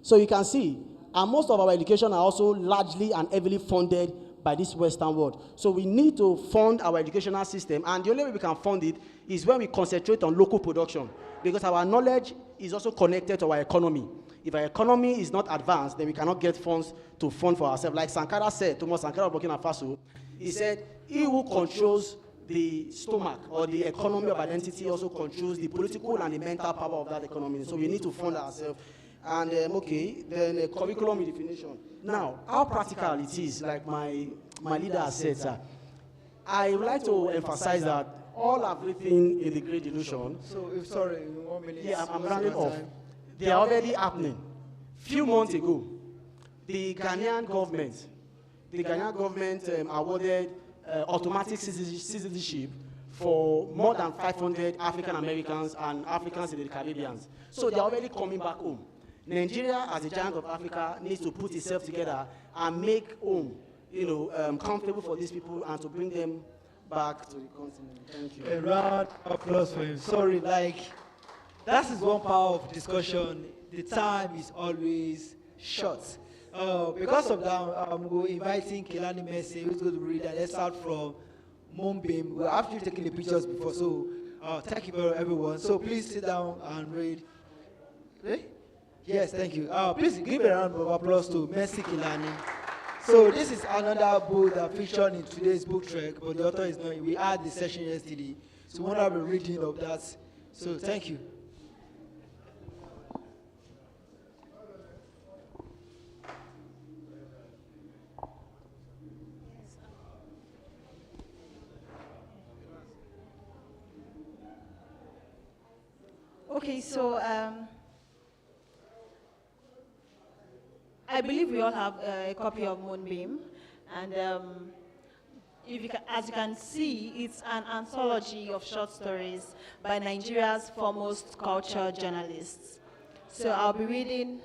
So you can see, and most of our education are also largely and heavily funded by this Western world. So we need to fund our educational system, and the only way we can fund it is when we concentrate on local production, because our knowledge is also connected to our economy. If our economy is not advanced, then we cannot get funds to fund for ourselves. Like Sankara said, Thomas Sankara of Burkina Faso, he said, he who controls the stomach or the economy of identity also controls the political and the mental power of that economy. So we need to fund ourselves. And then curriculum definition. Now, how practical it is, like my leader has said, sir, I would like to emphasize that all I've written in the Great Delusion. So, sorry, 1 minute. Yeah, I'm rounding off. They are already happening. Few months ago, the Ghanaian government the Ghanaian government awarded automatic citizenship for more than 500 African Americans and Africans in the Caribbean. So they're already coming back home. Nigeria, as a giant of Africa, needs to put itself together and make home, comfortable for these people and to bring them back to the continent. Thank you. A round of applause for him. Sorry, that is one part of discussion. The time is always short. Because of that, we're inviting Kelani Messi, who's going to read an excerpt from Moonbeam. We're actually taking the pictures before, so thank you very everyone. So please sit down and read. Ready? Yes, thank you. Please give a round of applause to Messi Kelani. So this is another book that featured in today's book trek, but the author is not. We had the session yesterday, so we want to have a reading of that. So thank you. Okay, so I believe we all have a copy of Moonbeam, and as you can see, it's an anthology of short stories by Nigeria's foremost culture journalists. So I'll be reading.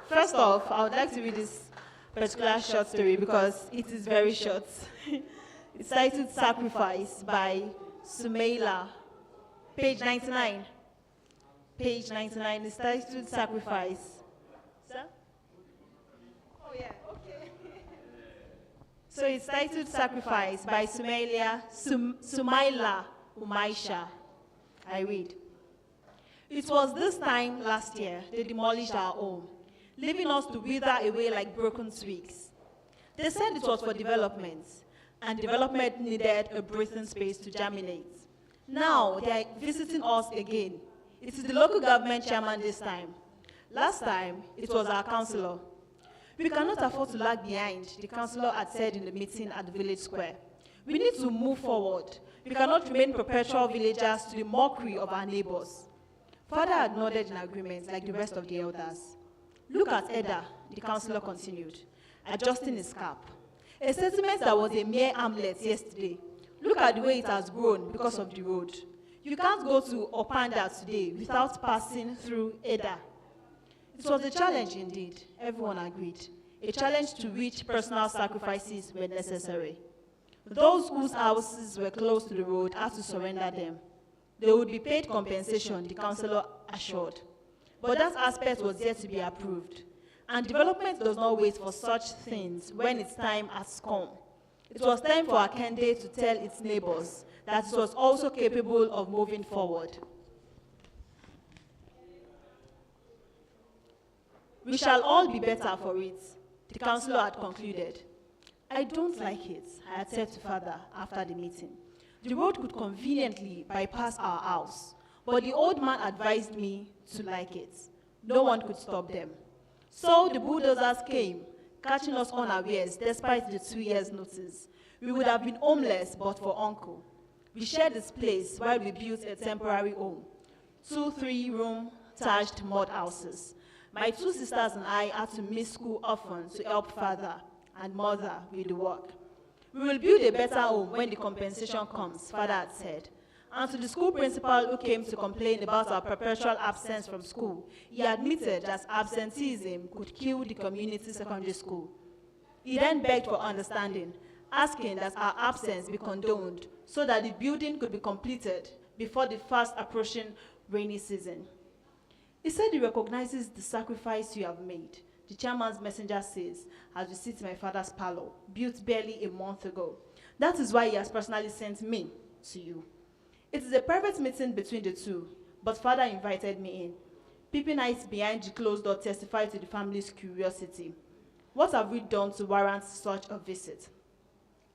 First off, I would like to read this particular short story because it is very short. It's titled "Sacrifice" by Sumaila. Page 99. Page 99 is titled "Sacrifice." Sir? Oh, yeah, okay. So it's titled "Sacrifice" by Sumaila Umaisha. I read. It was this time last year they demolished our home, leaving us to wither away like broken twigs. They said it was for development, and development needed a breathing space to germinate. Now they are visiting us again. It is the local government chairman this time. Last time, it was our councillor. We cannot afford to lag behind, the councillor had said in the meeting at the village square. We need to move forward. We cannot remain perpetual villagers to the mockery of our neighbors. Father had nodded in agreement like the rest of the elders. Look at Edda, the councillor continued, adjusting his cap. A settlement that was a mere hamlet yesterday. Look at the way it has grown because of the road. You can't go to Opanda today without passing through Edda. It was a challenge indeed, everyone agreed. A challenge to which personal sacrifices were necessary. Those whose houses were close to the road had to surrender them. They would be paid compensation, the councillor assured. But that aspect was yet to be approved. And development does not wait for such things when its time has come. It was time for Akende to tell its neighbors that it was also capable of moving forward. We shall all be better for it, the councillor had concluded. I don't like it, I had said to father after the meeting. The road could conveniently bypass our house, but the old man advised me to like it. No one could stop them. So the bulldozers came, catching us unawares despite the 2 years' notice. We would have been homeless but for uncle. We shared this place while we built a temporary home. 2 3-room thatched mud houses. My 2 sisters and I had to miss school often to help father and mother with the work. We will build a better home when the compensation comes, father had said. And to the school principal who came to complain about our perpetual absence from school, he admitted that absenteeism could kill the community secondary school. He then begged for understanding, asking that our absence be condoned so that the building could be completed before the fast approaching rainy season. He said he recognizes the sacrifice you have made, the chairman's messenger says, as we sit in my father's parlor, built barely a month ago. That is why he has personally sent me to you. It is a private meeting between the two, but father invited me in. Peeping eyes behind the closed door testified to the family's curiosity. What have we done to warrant such a visit?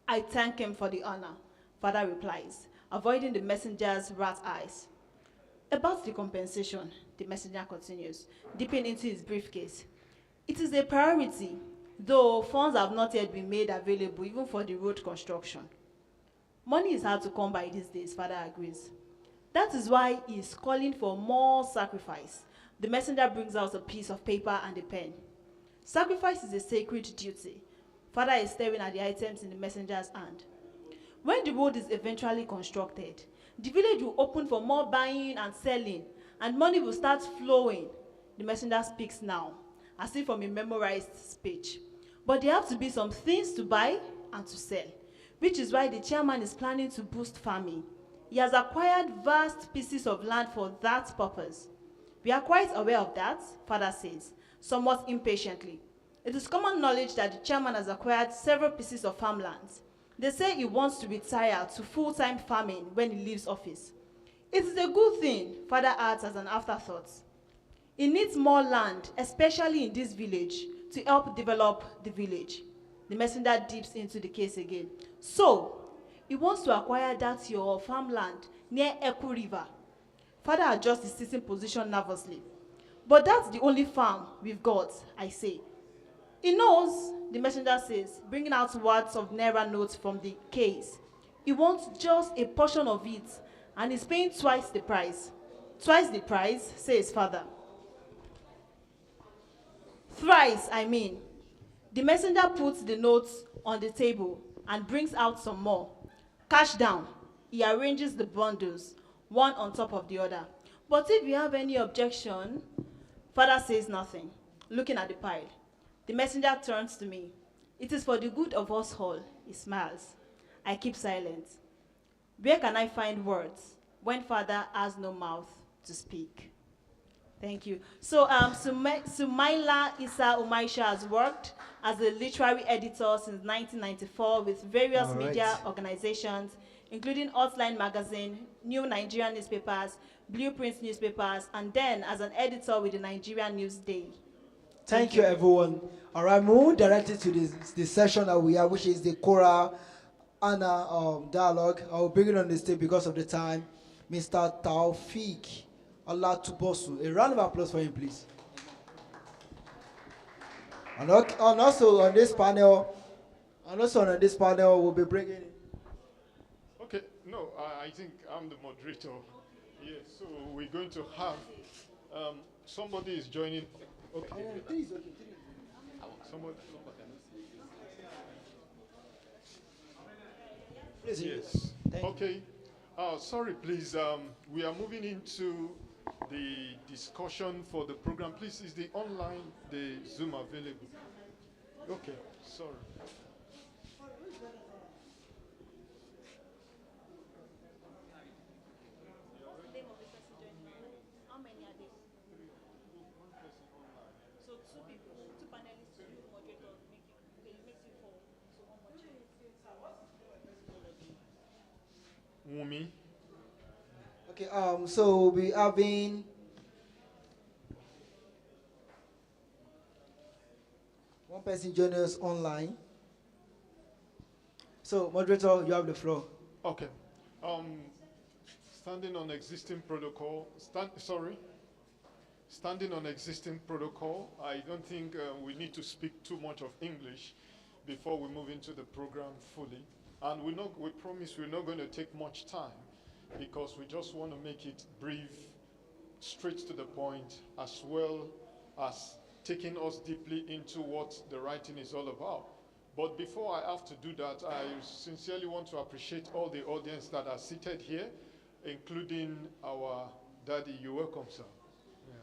I thank him for the honor, father replies, avoiding the messenger's rat eyes. About the compensation, the messenger continues, dipping into his briefcase. It is a priority, though funds have not yet been made available even for the road construction. Money is hard to come by these days, father agrees. That is why he is calling for more sacrifice. The messenger brings out a piece of paper and a pen. Sacrifice is a sacred duty. Father is staring at the items in the messenger's hand. When the road is eventually constructed, the village will open for more buying and selling, and money will start flowing. The messenger speaks now, as if from a memorized speech. But there have to be some things to buy and to sell, which is why the chairman is planning to boost farming. He has acquired vast pieces of land for that purpose. We are quite aware of that, Father says, somewhat impatiently. It is common knowledge that the chairman has acquired several pieces of farmlands. They say he wants to retire to full-time farming when he leaves office. It is a good thing, Father adds as an afterthought. He needs more land, especially in this village, to help develop the village. The messenger dips into the case again. So, he wants to acquire that your farmland near Echo River. Father adjusts his sitting position nervously. But that's the only farm we've got, I say. He knows, the messenger says, bringing out words of naira notes from the case. He wants just a portion of it, and he's paying twice the price. Twice the price, says Father. Thrice, I mean. The messenger puts the notes on the table and brings out some more. Cash down. He arranges the bundles, one on top of the other. But if you have any objection, Father says nothing, looking at the pile. The messenger turns to me. It is for the good of us all, he smiles. I keep silent. Where can I find words when Father has no mouth to speak? Thank you. So Sumaila Isa Umaisha has worked as a literary editor since 1994 with various media organizations, including Outline Magazine, New Nigerian Newspapers, Blueprints Newspapers, and then as an editor with the Nigerian Newsday. Thank you, everyone. All right, move directly to the session that we have, which is the Cora Anna dialogue. I will bring it on the stage because of the time. Mr. Taufik Olatubosu. A round of applause for him, please. And also on this panel, we'll be bringing. Okay, no, I think I'm the moderator. Yes, so we're going to have somebody is joining. Okay. Somebody. Yes. Okay. Sorry, please. We are moving into the discussion for the program. Please, is the Zoom available? Okay. Sorry. Wumi. Okay, so we'll be having one person joining us online. So, moderator, you have the floor. Okay. Standing on existing protocol. Standing on existing protocol. I don't think we need to speak too much of English before we move into the program fully. And we promise we're not going to take much time because we just want to make it brief, straight to the point, as well as taking us deeply into what the writing is all about. But before I have to do that, I sincerely want to appreciate all the audience that are seated here, including our daddy. You're welcome, sir. Yeah.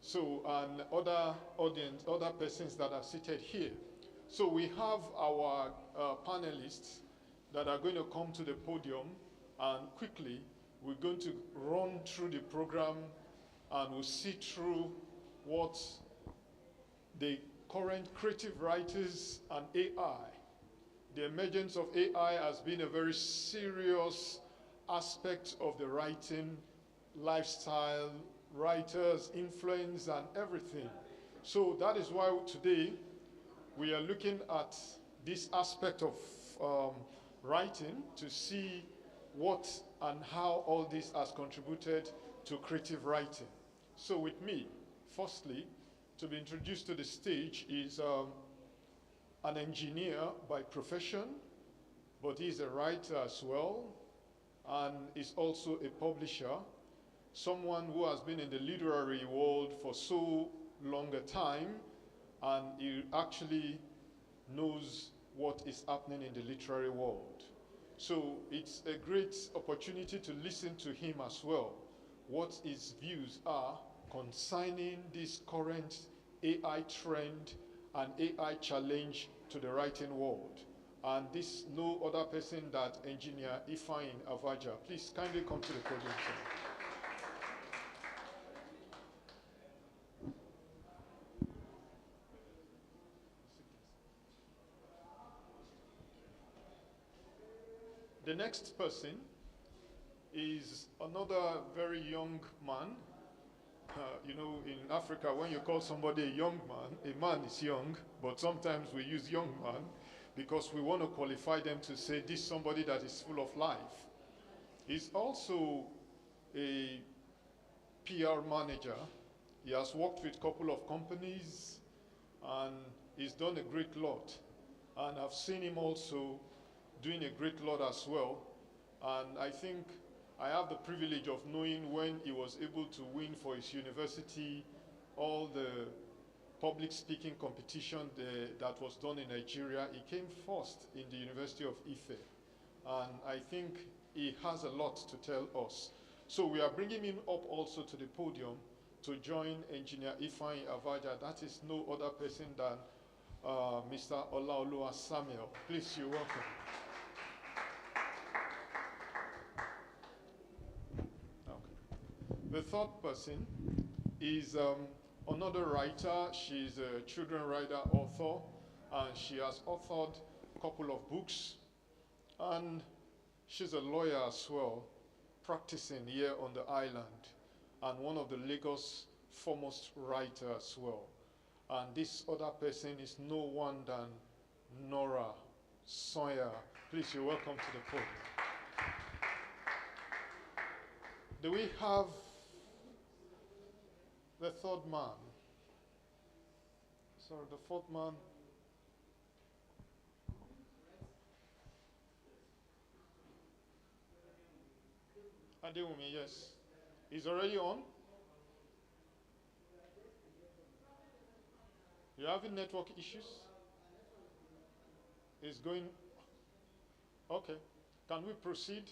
So, and other persons that are seated here. So we have our panelists that are going to come to the podium, and quickly we're going to run through the program and we'll see through what the current creative writers and AI. The emergence of AI has been a very serious aspect of the writing lifestyle, writers, influence, and everything. So that is why today we are looking at this aspect of writing to see what and how all this has contributed to creative writing. So with me, firstly, to be introduced to the stage is an engineer by profession, but he's a writer as well, and is also a publisher, someone who has been in the literary world for so long a time, and he actually knows what is happening in the literary world. So it's a great opportunity to listen to him as well, what his views are concerning this current AI trend and AI challenge to the writing world. And this no other person than engineer Ifeanyi Avaja. Please kindly come to the podium, sir. The next person is another very young man. You know, in Africa, when you call somebody a young man, a man is young, but sometimes we use young man because we want to qualify them to say this is somebody that is full of life. He's also a PR manager. He has worked with a couple of companies and he's done a great lot. And I've seen him also doing a great lot as well. And I think I have the privilege of knowing when he was able to win for his university all the public speaking competition that was done in Nigeria. He came first in the University of Ife. And I think he has a lot to tell us. So we are bringing him up also to the podium to join engineer Ifeanyi Avaja. That is no other person than Mr. Olaoluwa Samuel. Please, you're welcome. The third person is another writer. She's a children writer, author, and she has authored a couple of books. And she's a lawyer as well, practicing here on the island, and one of the Lagos' foremost writers as well. And this other person is no one than Nora Sawyer. Please, you're welcome to the podium. Do we have the third man? Sorry, the fourth man. Adewumi, yes. He's already on? You're having network issues? It's going. Okay. Can we proceed?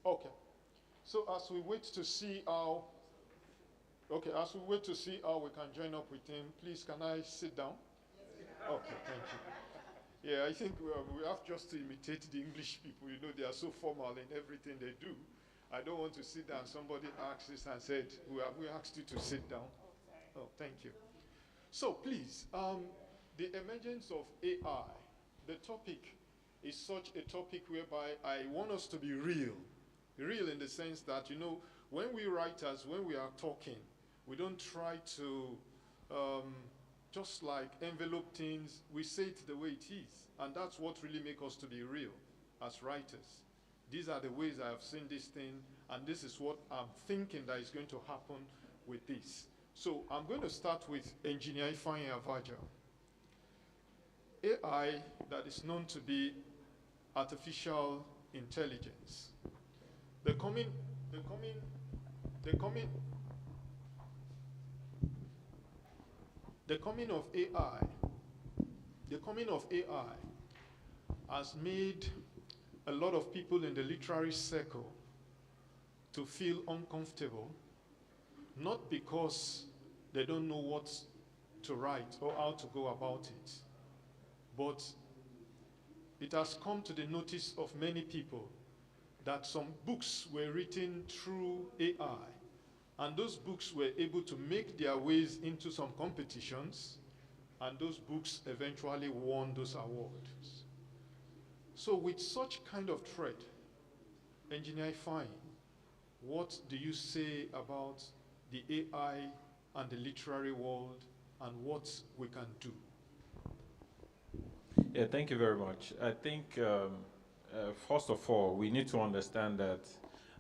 Okay. So as we wait to see how, we can join up with him, please can I sit down? Okay, thank you. Yeah, I think we have just to imitate the English people. You know, they are so formal in everything they do. I don't want to sit down. Somebody asked this and said, we asked you to sit down. Oh, thank you. So please, the emergence of AI, the topic is such a topic whereby I want us to be real. Real in the sense that, you know, when we writers, when we are talking, we don't try to just like envelope things. We say it the way it is. And that's what really makes us to be real as writers. These are the ways I have seen this thing, and this is what I'm thinking that is going to happen with this. So I'm going to start with engineer Ifeanyi Avaja. AI that is known to be artificial intelligence. The coming of AI has made a lot of people in the literary circle to feel uncomfortable, not because they don't know what to write or how to go about it, but it has come to the notice of many people that some books were written through AI, and those books were able to make their ways into some competitions, and those books eventually won those awards. So with such kind of threat, Engineer Ifeanyi, what do you say about the AI and the literary world and what we can do? Yeah, thank you very much. I think, first of all, we need to understand that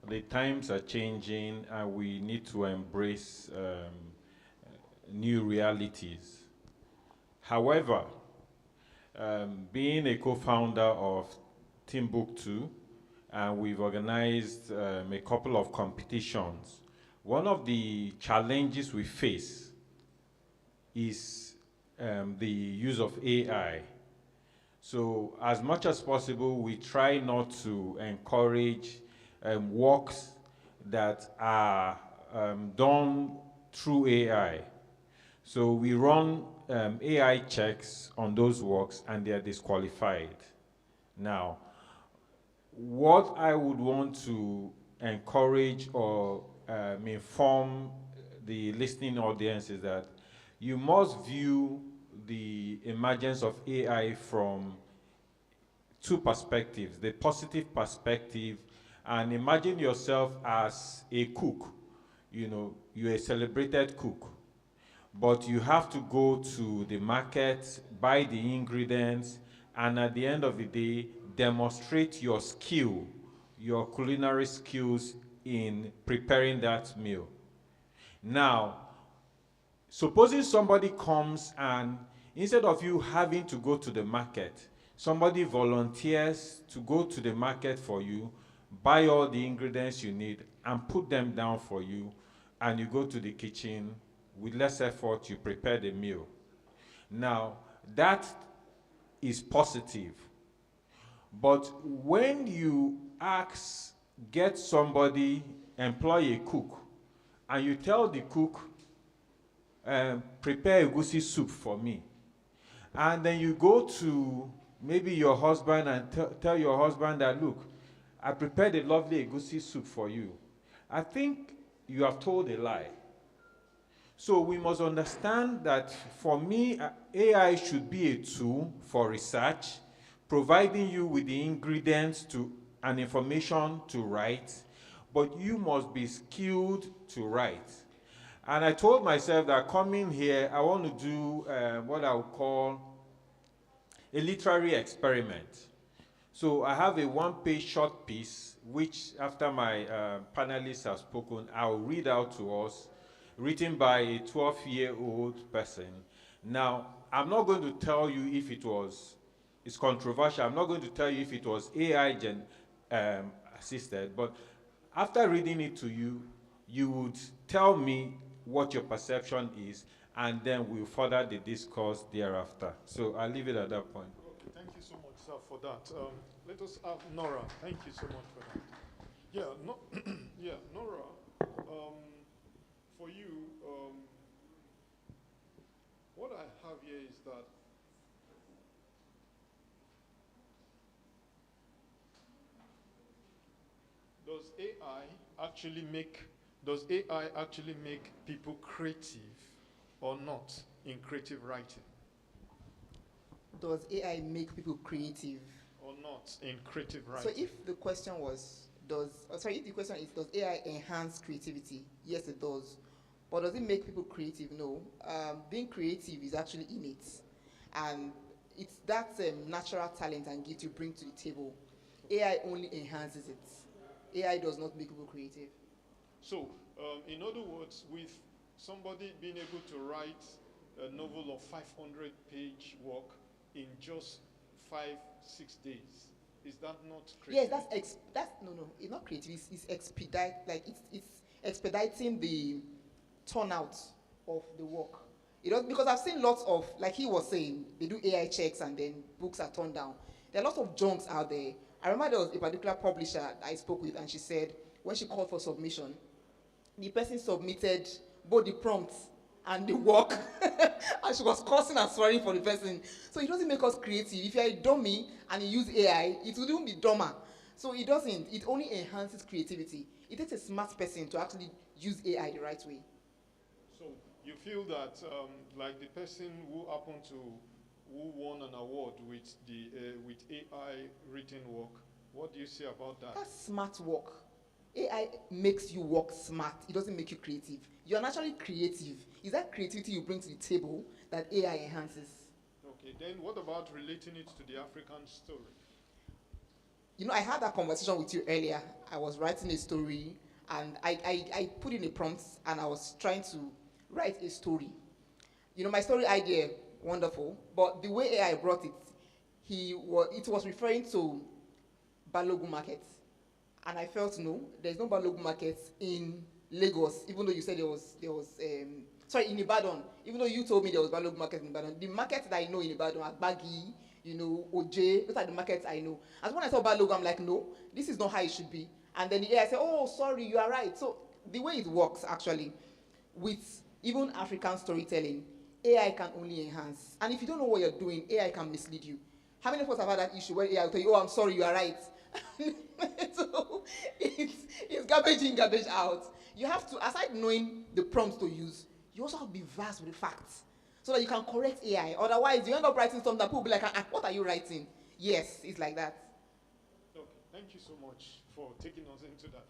the times are changing and we need to embrace new realities. However, being a co-founder of Timbuktu, and we've organized a couple of competitions, one of the challenges we face is the use of AI. So as much as possible, we try not to encourage works that are done through AI. So we run AI checks on those works and they are disqualified. Now, what I would want to encourage or inform the listening audience is that you must view the emergence of AI from two perspectives, the positive perspective, and imagine yourself as a cook. You know, you're a celebrated cook, but you have to go to the market, buy the ingredients, and at the end of the day, demonstrate your skill, your culinary skills in preparing that meal. Now, supposing somebody comes and instead of you having to go to the market, somebody volunteers to go to the market for you, buy all the ingredients you need, and put them down for you, and you go to the kitchen, with less effort, you prepare the meal. Now, that is positive. But when you get somebody, employ a cook, and you tell the cook, prepare egusi soup for me, and then you go to maybe your husband and tell your husband that, look, I prepared a lovely egusi soup for you, I think you have told a lie. So we must understand that for me, AI should be a tool for research, providing you with the ingredients and information to write, but you must be skilled to write. And I told myself that coming here, I want to do what I would call a literary experiment. So I have a one-page short piece, which after my panelists have spoken, I'll read out to us, written by a 12-year-old person. Now, I'm not going to tell you if it's controversial, I'm not going to tell you if it was AI assisted, but after reading it to you, you would tell me what your perception is, and then we'll further the discourse thereafter. So I'll leave it at that point. Okay, thank you so much, sir, for that. Let us have Nora. Thank you so much for that. Yeah, yeah, Nora, for you, what I have here is that does AI actually make people creative or not in creative writing? Does AI make people creative? Or not in creative writing? So if the question was, if the question is, does AI enhance creativity? Yes, it does. But does it make people creative? No. Being creative is actually innate. And it's that natural talent and gift you bring to the table. AI only enhances it. AI does not make people creative. So, in other words, with somebody being able to write a novel of 500-page work in just 5-6 days, is that not creative? Yes, no, it's not creative. It's expediting the turnout of the work. Because I've seen lots of, like he was saying, they do AI checks and then books are turned down. There are lots of junks out there. I remember there was a particular publisher I spoke with, and she said when she called for submission, the person submitted both the prompts and the work, and she was cursing and swearing for the person. So it doesn't make us creative. If you're a dummy and you use AI, it would even be dumber. So it doesn't. It only enhances creativity. It takes a smart person to actually use AI the right way. So you feel that, like the person who won an award with AI written work, what do you say about that? That's smart work. AI makes you work smart. It doesn't make you creative. You're naturally creative. Is that creativity you bring to the table that AI enhances? Okay, then what about relating it to the African story? You know, I had that conversation with you earlier. I was writing a story, and I put in a prompt, and I was trying to write a story. You know, my story idea, wonderful, but the way AI brought it, it was referring to Balogun Market. And I felt, no, there's no Balogun Market in Lagos, even though you said there was sorry, in Ibadan, even though you told me there was Balogun market in Ibadan, the markets that I know in Ibadan are Gbagi, Oje, those are the markets I know. And when I saw Balogun, I'm like, no, this is not how it should be. And then the AI said, oh, sorry, you are right. So the way it works, actually, with even African storytelling, AI can only enhance. And if you don't know what you're doing, AI can mislead you. How many of us have had that issue where AI will tell you, oh, I'm sorry, you are right. So it's garbage in, garbage out. You have to, aside knowing the prompts to use, you also have to be vast with the facts so that you can correct AI. Otherwise, you end up writing something that people will be like, what are you writing? Yes, it's like that. Okay, thank you so much for taking us into that.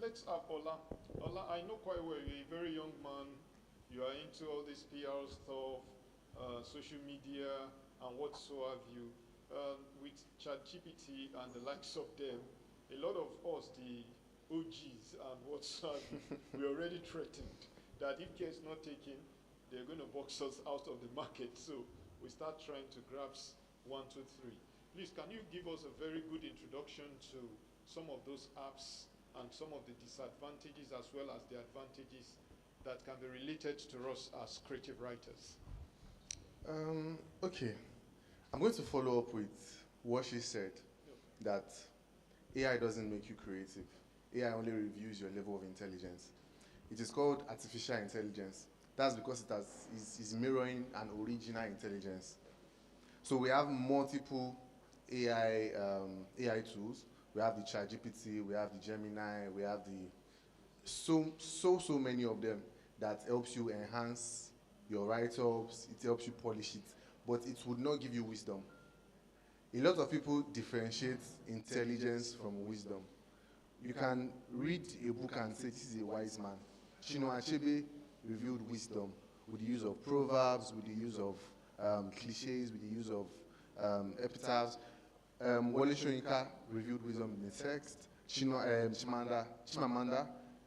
Let's have Ola. Ola, I know quite well you're a very young man. You are into all this PR stuff, social media, and whatsoever you. With ChatGPT and the likes of them, a lot of us, the OGs and whatsoever, we're already threatened that if care is not taken, they're going to box us out of the market. So we start trying to grasp 1, 2, 3. Please, can you give us a very good introduction to some of those apps and some of the disadvantages as well as the advantages that can be related to us as creative writers? Okay. I'm going to follow up with what she said, that AI doesn't make you creative. AI only reviews your level of intelligence. It is called artificial intelligence. That's because is mirroring an original intelligence. So we have multiple AI tools. We have the ChatGPT, we have the Gemini, we have the so many of them that helps you enhance your write-ups, it helps you polish it, but it would not give you wisdom. A lot of people differentiate intelligence from wisdom. You can read a book and say this is a wise man. Chinua Achebe revealed wisdom with the use of proverbs, with the use of cliches, with the use of epitaphs. Wole Soyinka revealed wisdom in the text. Chimamanda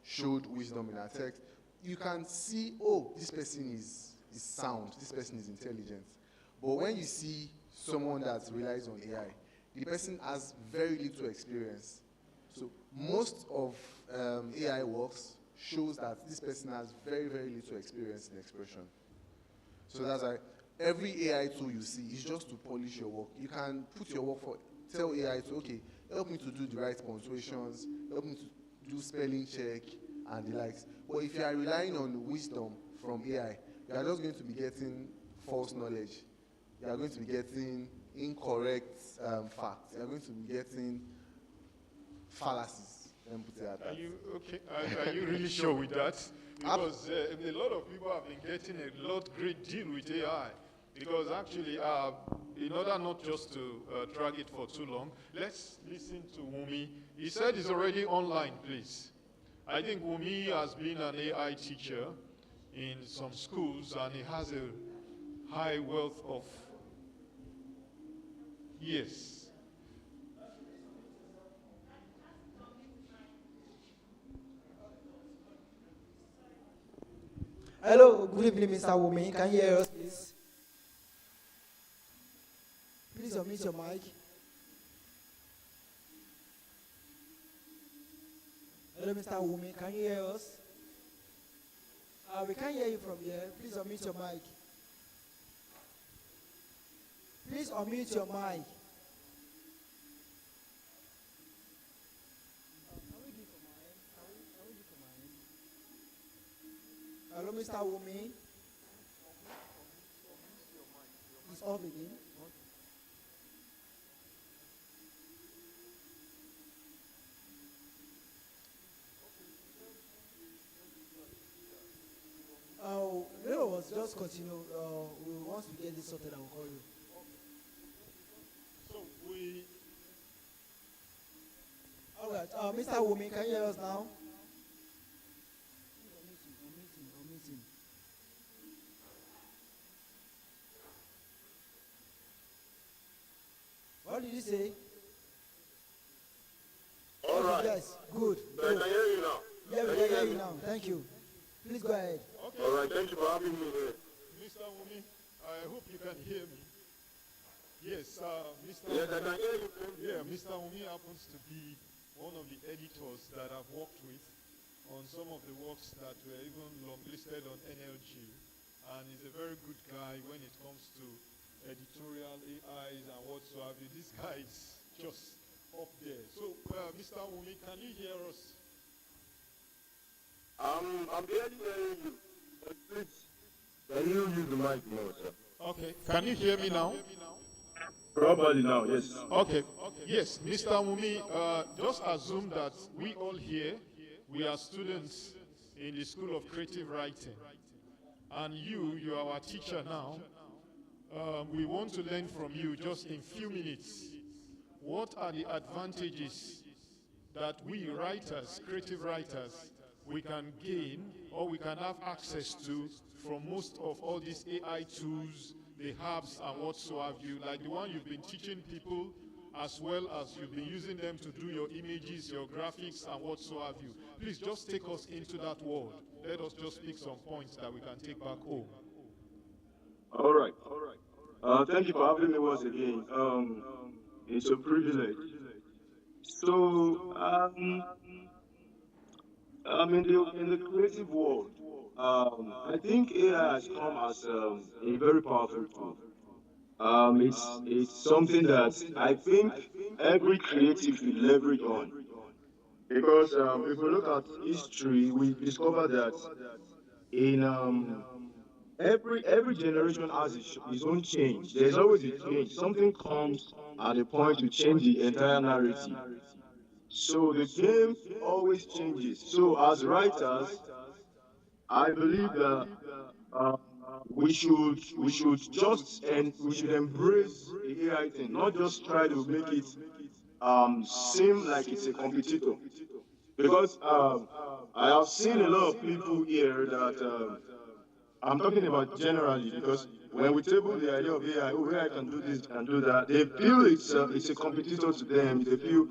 showed wisdom in her text. You can see, oh, this person is sound, this person is intelligent. But when you see someone that relies on AI, the person has very little experience. So most of AI works shows that this person has very, very little experience in expression. So that's why every AI tool you see is just to polish your work. You can put your work tell AI to, okay, help me to do the right punctuations, help me to do spelling check and the likes. But if you are relying on wisdom from AI, you are just going to be getting false knowledge. You are going to be getting incorrect facts. You are going to be getting fallacies. Let me put it like that. Are you okay? Are you really sure with that? Because a lot of people have been getting a great deal with AI. Because actually, in order not just to drag it for too long, let's listen to Wumi. He said he's already online, please. I think Wumi has been an AI teacher in some schools, and he has a high wealth of yes. Hello, good evening, Mr. Wumi. Can you hear us, please? Please unmute your mic. Hello, Mr. Wumi. Can you hear us? We can't hear you from here. Please unmute your mic. Please unmute your mic. Hello, Mr. Wumi. It's off again. Just continue. Once we get this sorted, I will call you. So we. All right, Mr. Wumi, can you hear us now? What did you say? All right. Yes, good. I can hear you now. Yeah, we can hear you now. Thank you. Please go ahead. Okay. All right, thank you for having me here. Mr. Wumi, I hope you can hear me. Yes, Mr. Yes, Wumi, I can hear you. Yeah, Mr. Wumi happens to be one of the editors that I've worked with on some of the works that were even longlisted on NLG. And he's a very good guy when it comes to editorial AIs and whatsoever. This guy is just up there. So, Mr. Wumi, can you hear us? I'm barely hearing you. But please, can you use the mic more, sir? Okay. Can you hear me now? Probably now, yes. Okay. Yes, Mr. Wumi, just assume that we all here, we are students in the School of Creative Writing. And you are our teacher now. We want to learn from you just in few minutes. What are the advantages that we writers, creative writers, we can gain or we can have access to from most of all these AI tools, the hubs and whatsoever you, like the one you've been teaching people, as well as you've been using them to do your images, your graphics and whatsoever you. Please just take us into that world. Let us just pick some points that we can take back home. All right. Thank you for having me once again. It's a privilege. So, in the creative world, I think AI has come as a very powerful tool. It's something that I think every creative should leverage on. Because if we look at history, we discover that in every generation has its own change. There's always a change. Something comes at a point to change the entire narrative. So the game always changes. So as writers, I believe that uh, we should just and we should embrace the AI thing, not just try to make it seem like it's a competitor. Because I have seen a lot of people here that I'm talking about generally because when we table the idea of AI, oh, AI can do this, can do that, they feel it's a competitor to them. They feel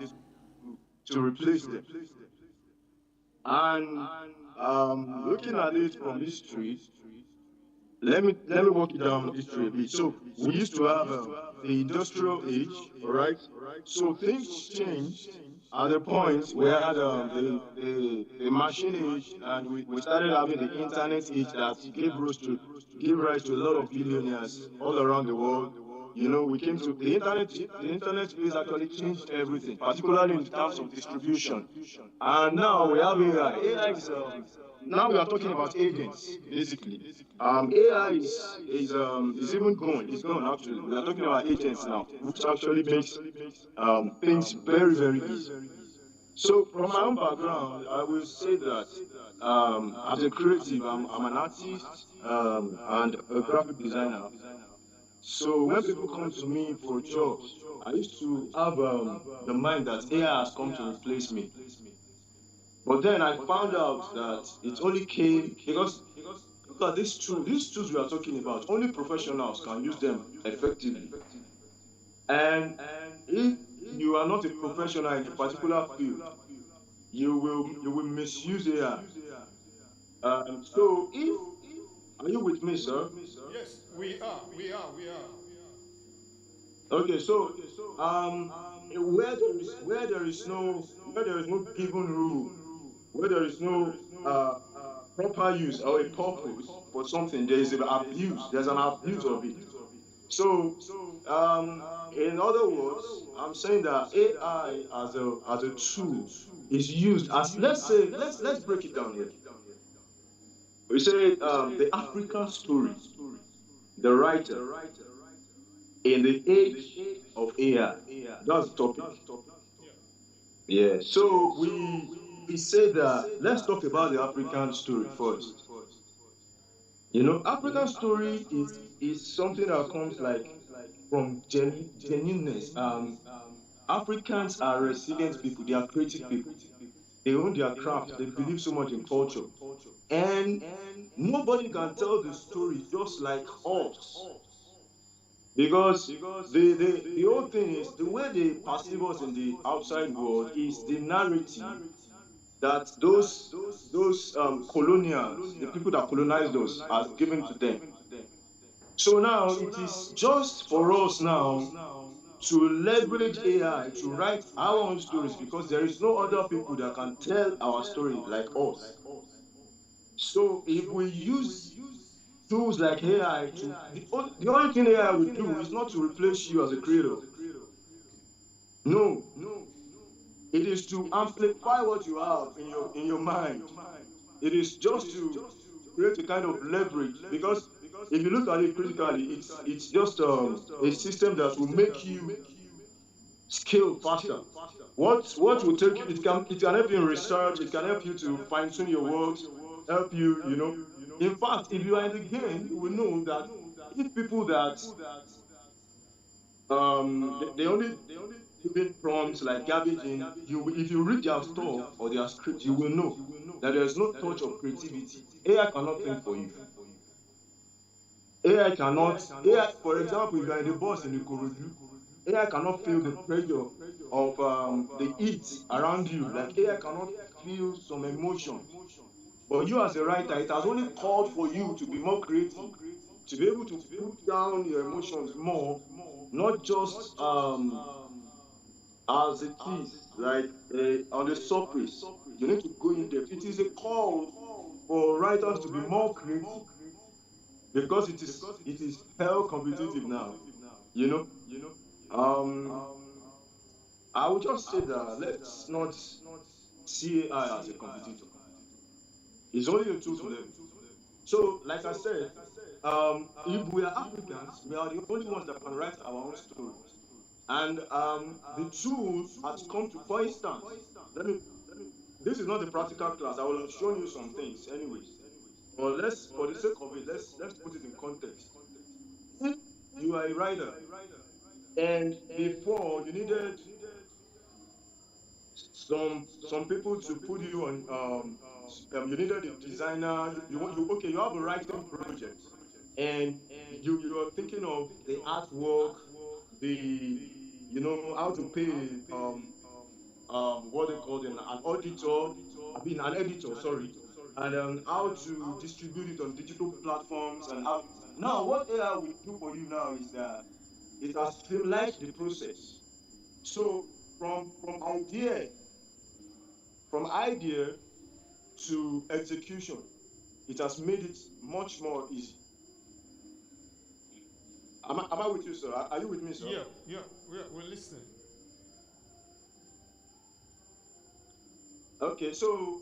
it's to replace them. And looking at it from history, let me walk you down history a bit. So we used to have the industrial age, all right? So things changed at the point we had the machine age, and we started having the internet age that gave rise to a lot of billionaires all around the world. You know, we came to the internet. The internet space actually changed everything, particularly in terms of distribution. And now we have AI. AI is now we are talking about agents, basically. AI is even gone. It's gone actually. We are talking about agents now, which actually makes things very very easy. So from my own background, I will say that as a creative, I'm an artist and a graphic designer. So when people come to me for jobs, I used to have the mind that AI has come to replace me. But then I found out that it only came because look at these tools we are talking about, only professionals can use them effectively. And if you are not a professional in a particular field, you will misuse AI. So if are you with me, sir? Yes, we are. Okay, so where there is no given rule, where there is no proper use or a purpose for something, there is an abuse. There's an abuse of it. So, in other words, I'm saying that AI as a tool is used as, let's say, let's break it down here. We say the African story, the writer in the age of AI. That's the topic. Yeah. So we say that let's talk about the African story first. You know, African story is something that comes like from genuineness. Africans are resilient people. They are creative people. They own their craft. They believe so much in culture, and nobody can tell the story just like us. Because the whole thing is the way they perceive us in the outside world is the narrative that those colonials, the people that colonized us, has given to them. So now it is just for us now to leverage AI to write our own stories because there is no other people that can tell our story like us. So if we use tools like AI to, the only thing AI will do is not to replace you as a creator. No, it is to amplify what you have in your mind. It is just to create a kind of leverage because if you look at it critically, it's just a system that will make you scale faster. What will take you? It can help you in research. It can help you to fine tune your works. Help you, you know. In fact, if you are in the game, you will know that if people that they only giving prompts like garbage in, if you read their stuff or their script, you will know that there is no touch of creativity. AI cannot think for you. AI cannot, AI, for example, if you are in the bus in Ikorodu, AI cannot feel the pressure of the heat around you. Like AI cannot feel some emotion. But you as a writer, it has only called for you to be more creative, to be able to put down your emotions more, not just as it is, like on the surface. You need to go in depth. It is a call for writers to be more creative because it is hell competitive now. You know, um, I would just say that let's not see AI as a competitor. It's only a tool to them. So, like I said, if we are Africans, we are the only ones that can write our own stories. And the tool has come to, for instance, let me, this is not a practical class. I will have shown you some things anyways. But for the sake of it, let's put it in context. If you are a writer, and before you needed some people to put you on, you needed a designer. Okay, you have a writing project, and you are thinking of the artwork, the how to pay what they call them, an auditor, I mean an editor, sorry, and how to distribute it on digital platforms and how. Now, what AI will do for you now is that it has streamlined the process. So from idea to execution, it has made it much more easy. Am I with you, sir? Are you with me, sir? Yeah, we're listening. Okay, so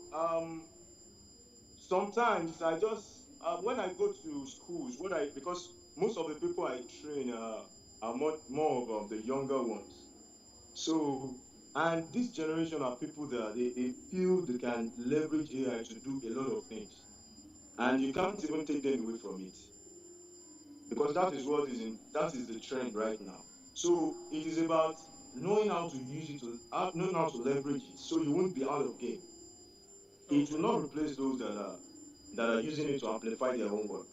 sometimes I just when I go to schools, because most of the people I train are more of the younger ones. So, and this generation are people that they feel they can leverage AI to do a lot of things, and you can't even take them away from it because that is the trend right now. So it is about knowing how to use it, knowing how to leverage it, so you won't be out of game. It will not replace those that are using it to amplify their own work.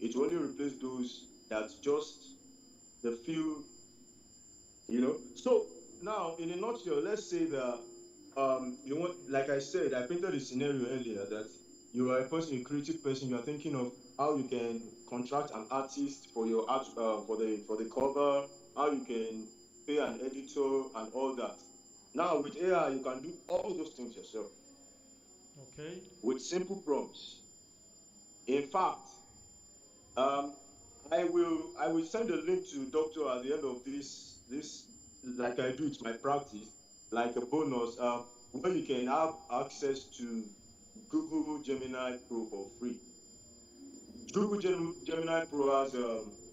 It will only replace those that just the few, So now, in a nutshell, let's say that you want, like I said, I painted a scenario earlier that you are a person, a creative person. You are thinking of how you can contract an artist for your art, for the cover, how you can pay an editor and all that. Now with AI, you can do all those things yourself. Okay. With simple prompts. In fact, I will send a link to Doctor at the end of this like I do it's my practice, like a bonus, where you can have access to Google Gemini Pro for free. Google Gemini Pro has,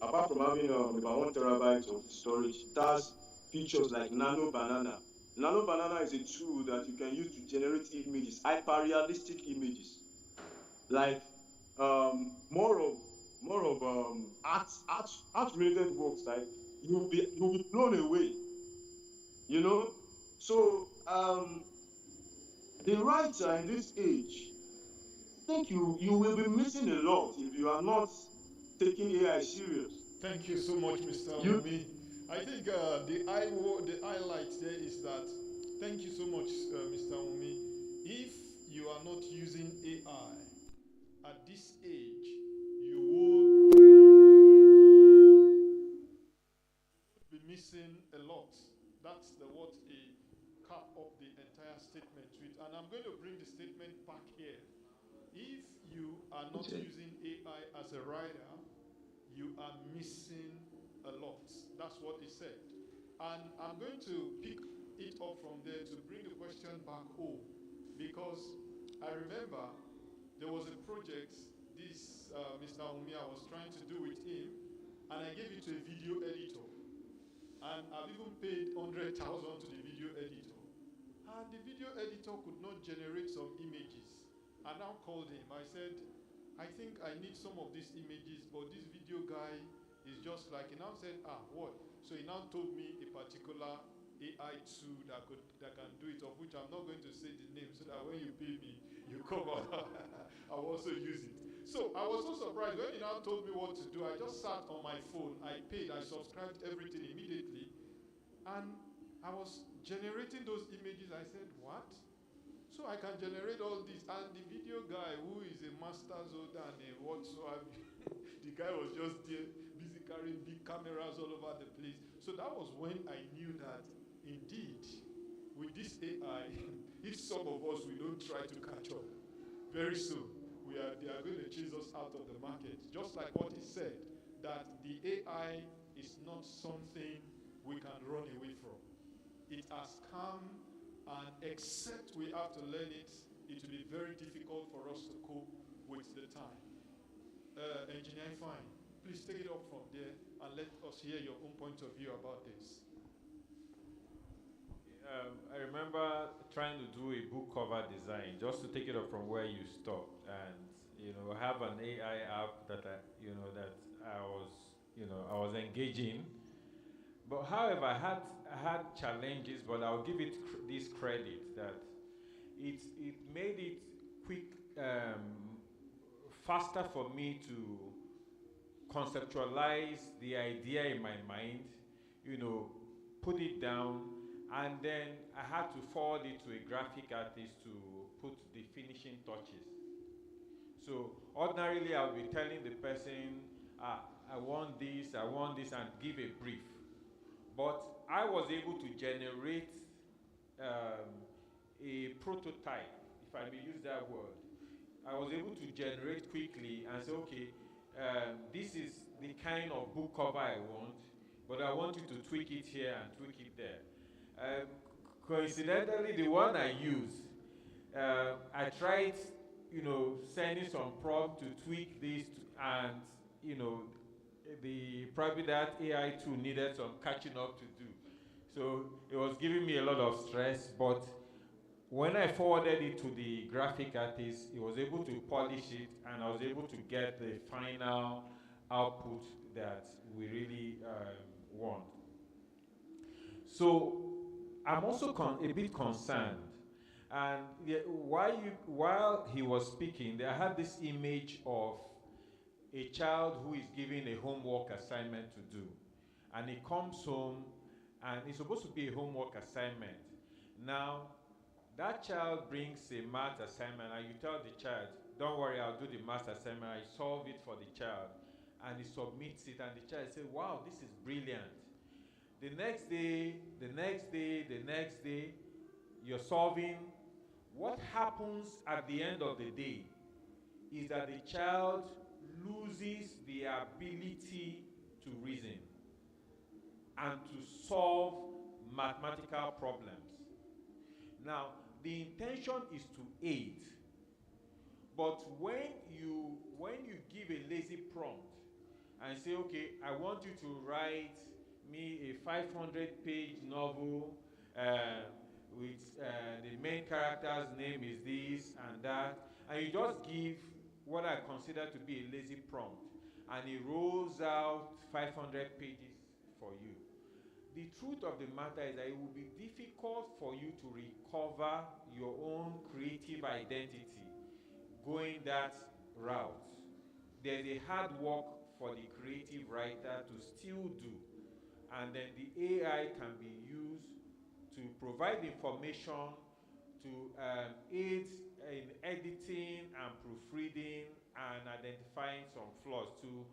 apart from having about 1 terabyte of storage, it has features like Nano Banana. Nano Banana is a tool that you can use to generate images, hyper-realistic images, like more of art related works. Like you'll be blown away, you know. So the writer in this age, I think you will be missing a lot if you are not taking AI serious. Thank you so much, Mr. Umi. I think the highlight there is that, thank you so much, Mr. Umi. If you are not using AI at this age, you would be missing a lot. are not using AI as a writer, you are missing a lot. That's what he said. And I'm going to pick it up from there to bring the question back home, because I remember there was a project this Mr. Umia was trying to do with him, and I gave it to a video editor. And I've even paid 100,000 to the video editor. And the video editor could not generate some images. I now called him. I said, I think I need some of these images, but this video guy is just like, he now said, what? So he now told me a particular AI tool that can do it, of which I'm not going to say the name, so that when you pay me, you come out. I'll also use it. So I was so surprised when he now told me what to do. I just sat on my phone, I paid, I subscribed everything immediately, and I was generating those images. I said, what? So I can generate all this, and the video guy, who is a master's holder and a whatsoever, the guy was just there, busy carrying big cameras all over the place. So that was when I knew that, indeed, with this AI, if some of us, we don't try to catch up, very soon, they are going to chase us out of the market. Just like what he said, that the AI is not something we can run away from. It has come, and except we have to learn it, it will be very difficult for us to cope with the time. Engineer Fine, please take it up from there and let us hear your own point of view about this. I remember trying to do a book cover design, just to take it up from where you stopped, and have an AI app that I was engaging. But however, I had challenges, but I'll give it this credit that it made it quick, faster for me to conceptualize the idea in my mind, put it down, and then I had to forward it to a graphic artist to put the finishing touches. So ordinarily, I'll be telling the person, I want this, and give a brief. But I was able to generate a prototype, if I may use that word. I was able to generate quickly and say, okay, this is the kind of book cover I want, but I want you to tweak it here and tweak it there. Coincidentally, the one I use, I tried, sending some prompt to tweak this, and probably that AI tool needed some catching up to do. So it was giving me a lot of stress, but when I forwarded it to the graphic artist, he was able to polish it, and I was able to get the final output that we really want. So I'm also a bit concerned. And while he was speaking, I had this image of a child who is given a homework assignment to do. And he comes home, and it's supposed to be a homework assignment. Now, that child brings a math assignment, and you tell the child, don't worry, I'll do the math assignment. I solve it for the child. And he submits it, and the child says, wow, this is brilliant. The next day, you're solving. What happens at the end of the day is that the child loses the ability to reason and to solve mathematical problems. Now, the intention is to aid, but when you give a lazy prompt and say, okay, I want you to write me a 500-page novel with the main character's name is this and that, and you just give what I consider to be a lazy prompt, and it rolls out 500 pages for you. The truth of the matter is that it will be difficult for you to recover your own creative identity going that route. There's a hard work for the creative writer to still do, and then the AI can be used to provide information, to aid in editing and proofreading and identifying some flaws to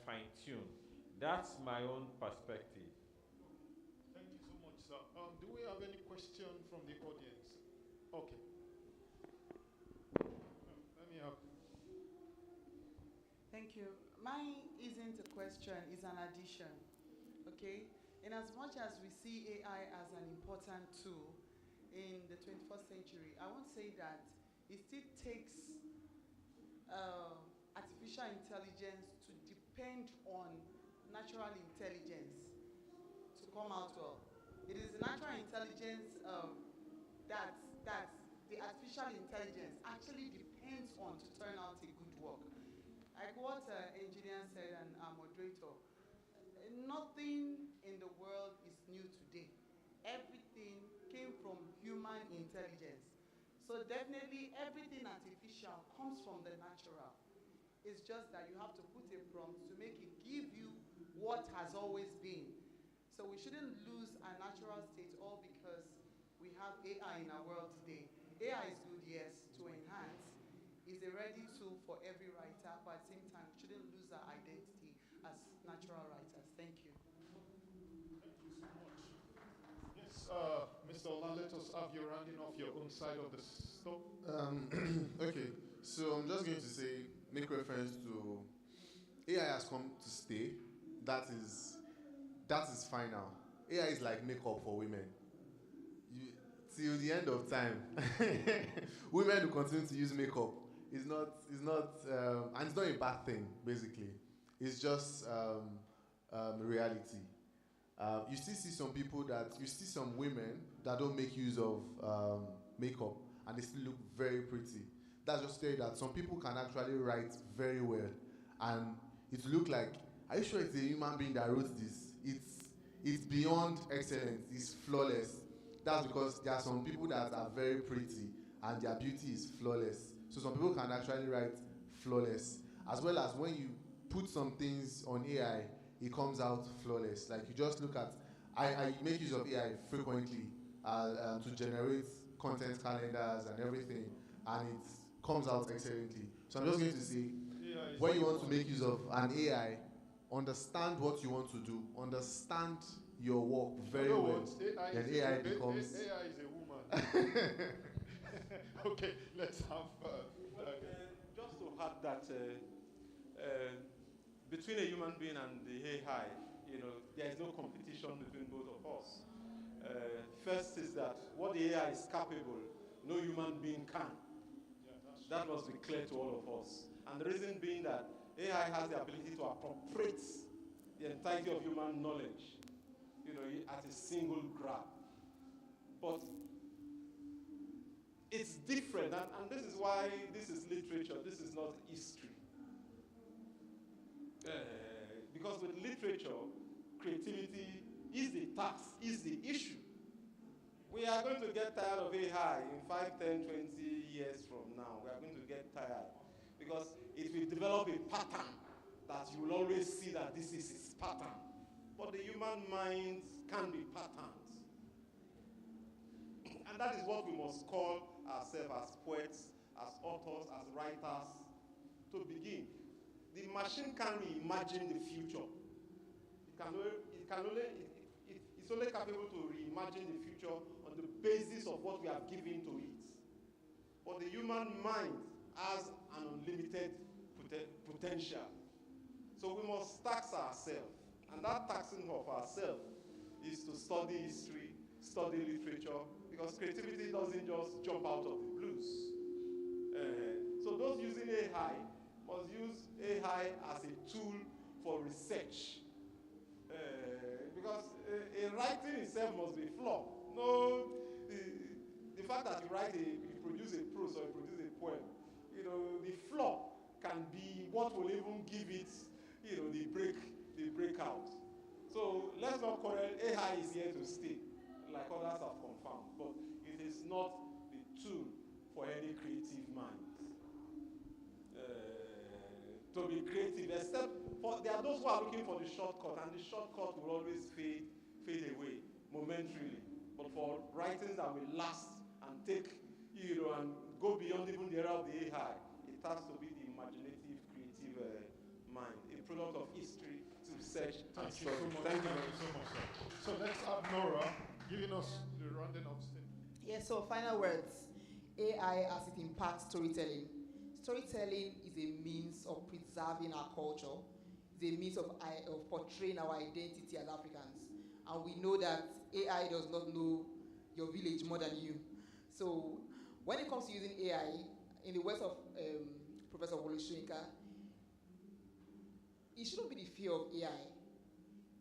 fine-tune. That's my own perspective. Thank you so much, sir. Do we have any question from the audience? Okay. Let me have. Thank you. Mine isn't a question, it's an addition. Okay? In as much as we see AI as an important tool in the 21st century, I won't say that it still takes artificial intelligence to depend on natural intelligence to come out well. It is the natural intelligence that the artificial intelligence actually depends on to turn out a good work. Like what engineer said and our moderator, nothing in the world is new today. Everything came from human intelligence. So definitely everything artificial comes from the natural. It's just that you have to put a prompt to make it give you what has always been. So we shouldn't lose our natural state all because we have AI in our world today. AI is good, yes, to enhance. It's a ready tool for every writer, but at the same time, we shouldn't lose our identity as natural writers. Thank you. Thank you so much. Yes, Mr. Ola, let us have you rounding off your own side of the stop. Okay, so I'm just going to say, make reference to AI has come to stay. That is final. AI is like makeup for women. Till the end of time, women will continue to use makeup. It's not, and it's not a bad thing. Basically, it's just reality. You still see some women that don't make use of makeup, and they still look very pretty. That's just to tell you that some people can actually write very well, and it look like, are you sure it's a human being that wrote this? It's beyond excellent. It's flawless. That's because there are some people that are very pretty and their beauty is flawless. So some people can actually write flawless. As well as when you put some things on AI, it comes out flawless. Like you just look at, I make use of AI frequently to generate content calendars and everything, and it comes out excellently. So I'm just going to say, when you want to make use of an AI, understand what you want to do, understand your work very well, then AI becomes... AI is a woman. Okay, let's have... just to add that between a human being and the AI, there is no competition between both of us. First is that what the AI is capable, no human being can. That must be clear to all of us. And the reason being that AI has the ability to appropriate the entirety of human knowledge, at a single grab. But it's different, and this is why this is literature, this is not history. Because with literature, creativity is the task, is the issue. We are going to get tired of AI in 5, 10, 20 years from now. We are going to get tired. Because it will develop a pattern that you will always see that this is its pattern. But the human mind can be patterns. And that is what we must call ourselves as poets, as authors, as writers, to begin. The machine can't reimagine the future. It's only capable to reimagine the future on the basis of what we have given to it. But the human mind has an unlimited potential. So we must tax ourselves. And that taxing of ourselves is to study history, study literature, because creativity doesn't just jump out of the blues. So those using AI must use AI as a tool for research. Because a writing itself must be flawed. No, the fact that you produce a prose or you produce a poem, the flaw can be what will even give it, the breakout. So let's not quarrel. AI is here to stay, like others have confirmed, but it is not the tool for any creative mind. To be creative, except there are those who are looking for the shortcut, and the shortcut will always fade away momentarily. But for writings that will last and take, and go beyond even the era of the AI, it has to be the imaginative, creative mind, a product of history, to research. Thank you so much. Thank you so much, sir. So let's have Nora giving us the rounding up statement. Yes, so final words. AI as it impacts storytelling. storytelling is a means of preserving our culture, is a means of portraying our identity as Africans. And we know that AI does not know your village more than you. So when it comes to using AI, in the words of Professor Wole Soyinka, it shouldn't be the fear of AI.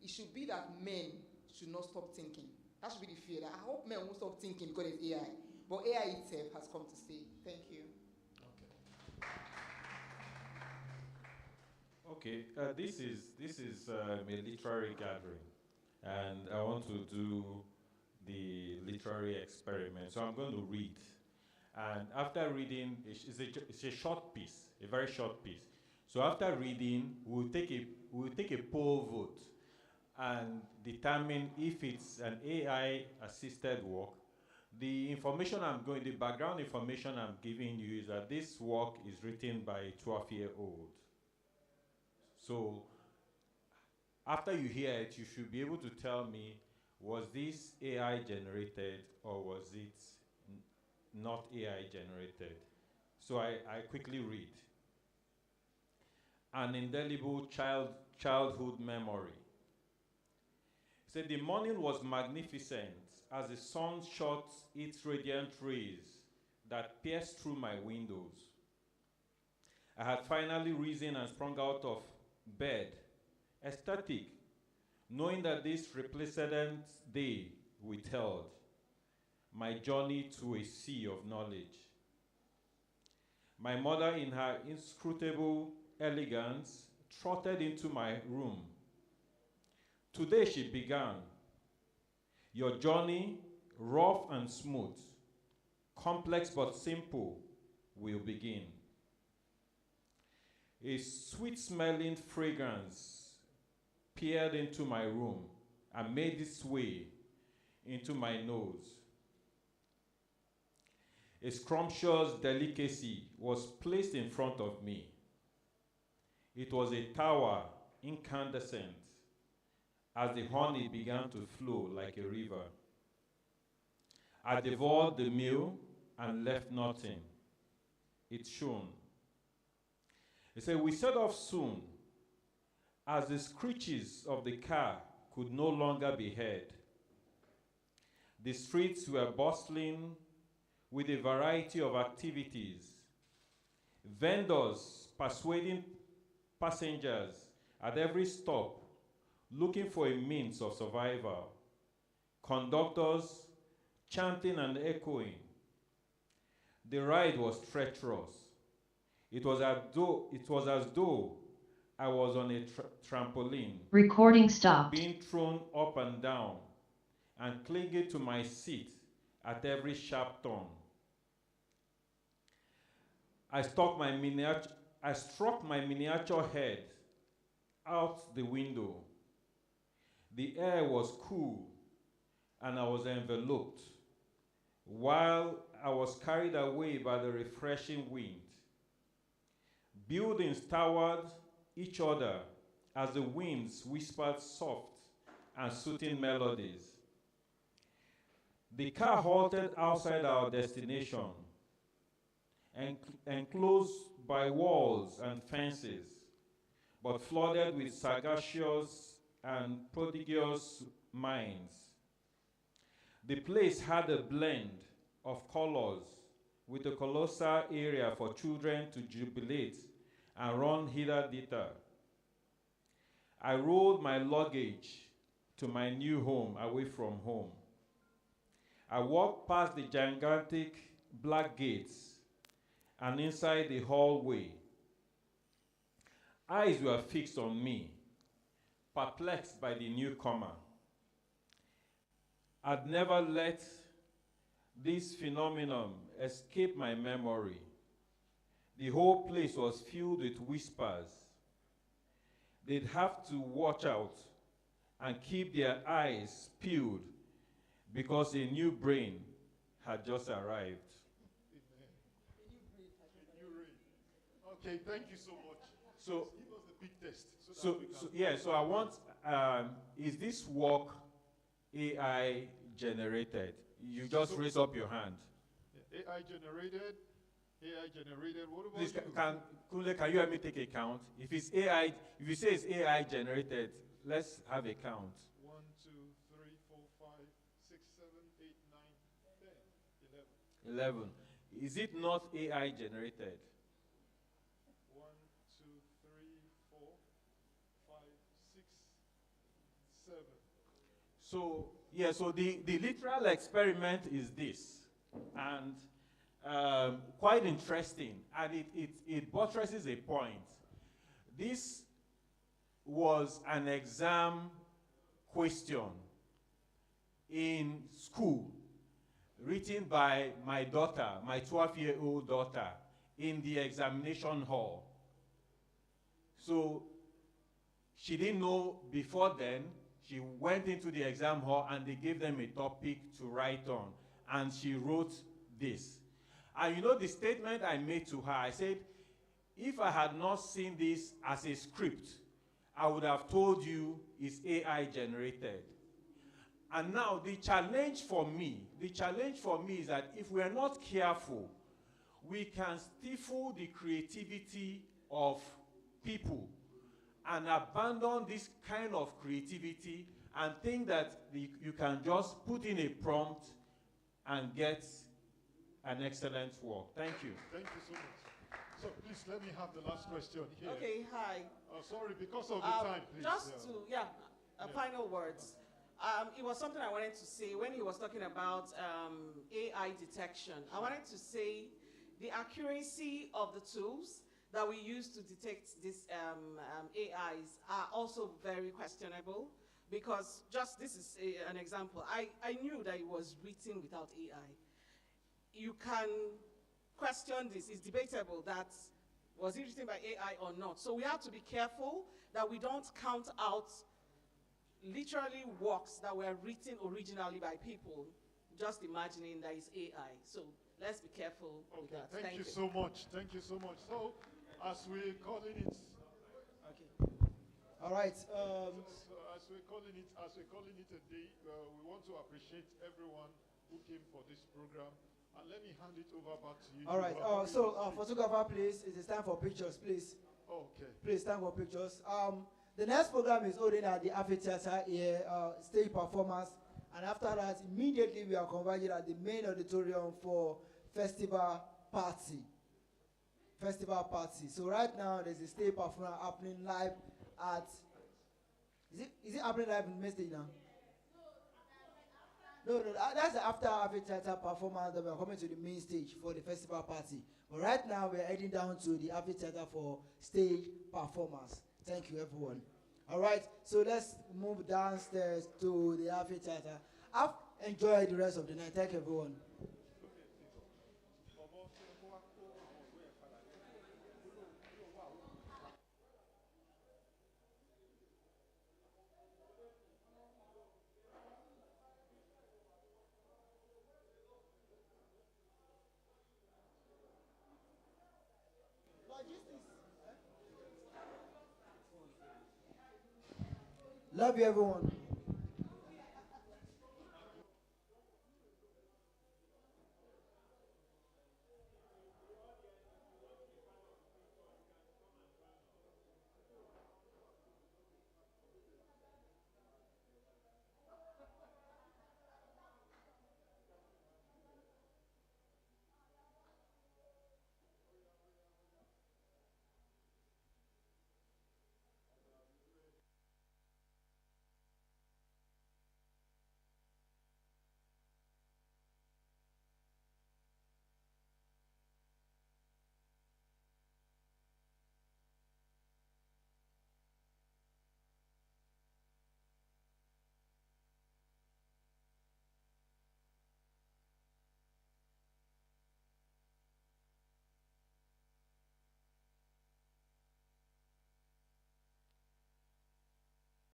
It should be that men should not stop thinking. That should be the fear. That I hope men won't stop thinking because it's AI. But AI itself has come to stay. Thank you. Okay, this is a literary gathering, and I want to do the literary experiment. So I'm going to read, and after reading, it's a short piece, a very short piece. So after reading, we'll take a poll vote, and determine if it's an AI-assisted work. The background information I'm giving you is that this work is written by a 12-year-old. So after you hear it, you should be able to tell me, was this AI generated or was it not AI generated? So I quickly read. An indelible childhood memory. It said, the morning was magnificent as the sun shot its radiant rays that pierced through my windows. I had finally risen and sprung out of bed, ecstatic, knowing that this replacement day withheld my journey to a sea of knowledge. My mother, in her inscrutable elegance, trotted into my room. Today, she began. Your journey, rough and smooth, complex but simple, will begin. A sweet-smelling fragrance peered into my room and made its way into my nose. A scrumptious delicacy was placed in front of me. It was a tower, incandescent, as the honey began to flow like a river. I devoured the meal and left nothing. It shone. He said, we set off soon, as the screeches of the car could no longer be heard. The streets were bustling with a variety of activities. Vendors persuading passengers at every stop, looking for a means of survival. Conductors chanting and echoing. The ride was treacherous. It was as though I was on a trampoline. Recording stopped. Being thrown up and down and clinging to my seat at every sharp turn. I struck my miniature head out the window. The air was cool and I was enveloped, while I was carried away by the refreshing wind. Buildings towered each other as the winds whispered soft and soothing melodies. The car halted outside our destination, enclosed by walls and fences, but flooded with sagacious and prodigious minds. The place had a blend of colors with a colossal area for children to jubilate and run hither-thither. I rolled my luggage to my new home away from home. I walked past the gigantic black gates and inside the hallway. Eyes were fixed on me, perplexed by the newcomer. I'd never let this phenomenon escape my memory. The whole place was filled with whispers. They'd have to watch out and keep their eyes peeled because a new brain had just arrived. Okay, thank you so much. So, give us the big test. So I want, is this work AI generated? You just raise up your hand. AI generated, AI generated. What about Please, you? Kunle, can you help me take a count? If it's AI, if you say it's AI generated, let's have a count. 1, 2, 3, 4, 5, 6, 7, 8, 9, 10, 11. 11. Is it not AI generated? 1, 2, 3, 4, 5, 6, 7. So, yeah, so the literal experiment is this. And quite interesting. And it buttresses a point. This was an exam question in school written by my daughter, my 12-year-old daughter, in the examination hall. So she didn't know before then. She went into the exam hall and they gave them a topic to write on. And she wrote this. And you know the statement I made to her, I said, if I had not seen this as a script, I would have told you it's AI generated. And now the challenge for me is that if we are not careful, we can stifle the creativity of people and abandon this kind of creativity and think that you can just put in a prompt and get an excellent work. Thank you. Thank you so much. So please let me have the last question here. Okay, hi. Sorry, because of the time, please. Final words. It was something I wanted to say when he was talking about AI detection. I wanted to say the accuracy of the tools that we use to detect these AIs are also very questionable, because this is an example. I knew that it was written without AI. You can question this. It's debatable that was it written by AI or not. So we have to be careful that we don't count out literally works that were written originally by people, just imagining that it's AI. So let's be careful with that. Thank you so much. Thank you so much. So, as we're calling it, all right. As we're calling it a day, we want to appreciate everyone who came for this program. And let me hand it over back to you. All right. Photographer, please. It is time for pictures, please. Okay. Please, time for pictures. The next program is holding at the amphitheater here, stage performance, and after that, immediately we are converging at the main auditorium for festival party. So right now, there's a stage performance happening live at. Is it happening live in the main stage now? No, that's the after amphitheater performance that we are coming to the main stage for the festival party. But right now, we are heading down to the amphitheater for stage performance. Thank you, everyone. All right, so let's move downstairs to the amphitheater. Enjoy the rest of the night. Thank you, everyone. Love you, everyone.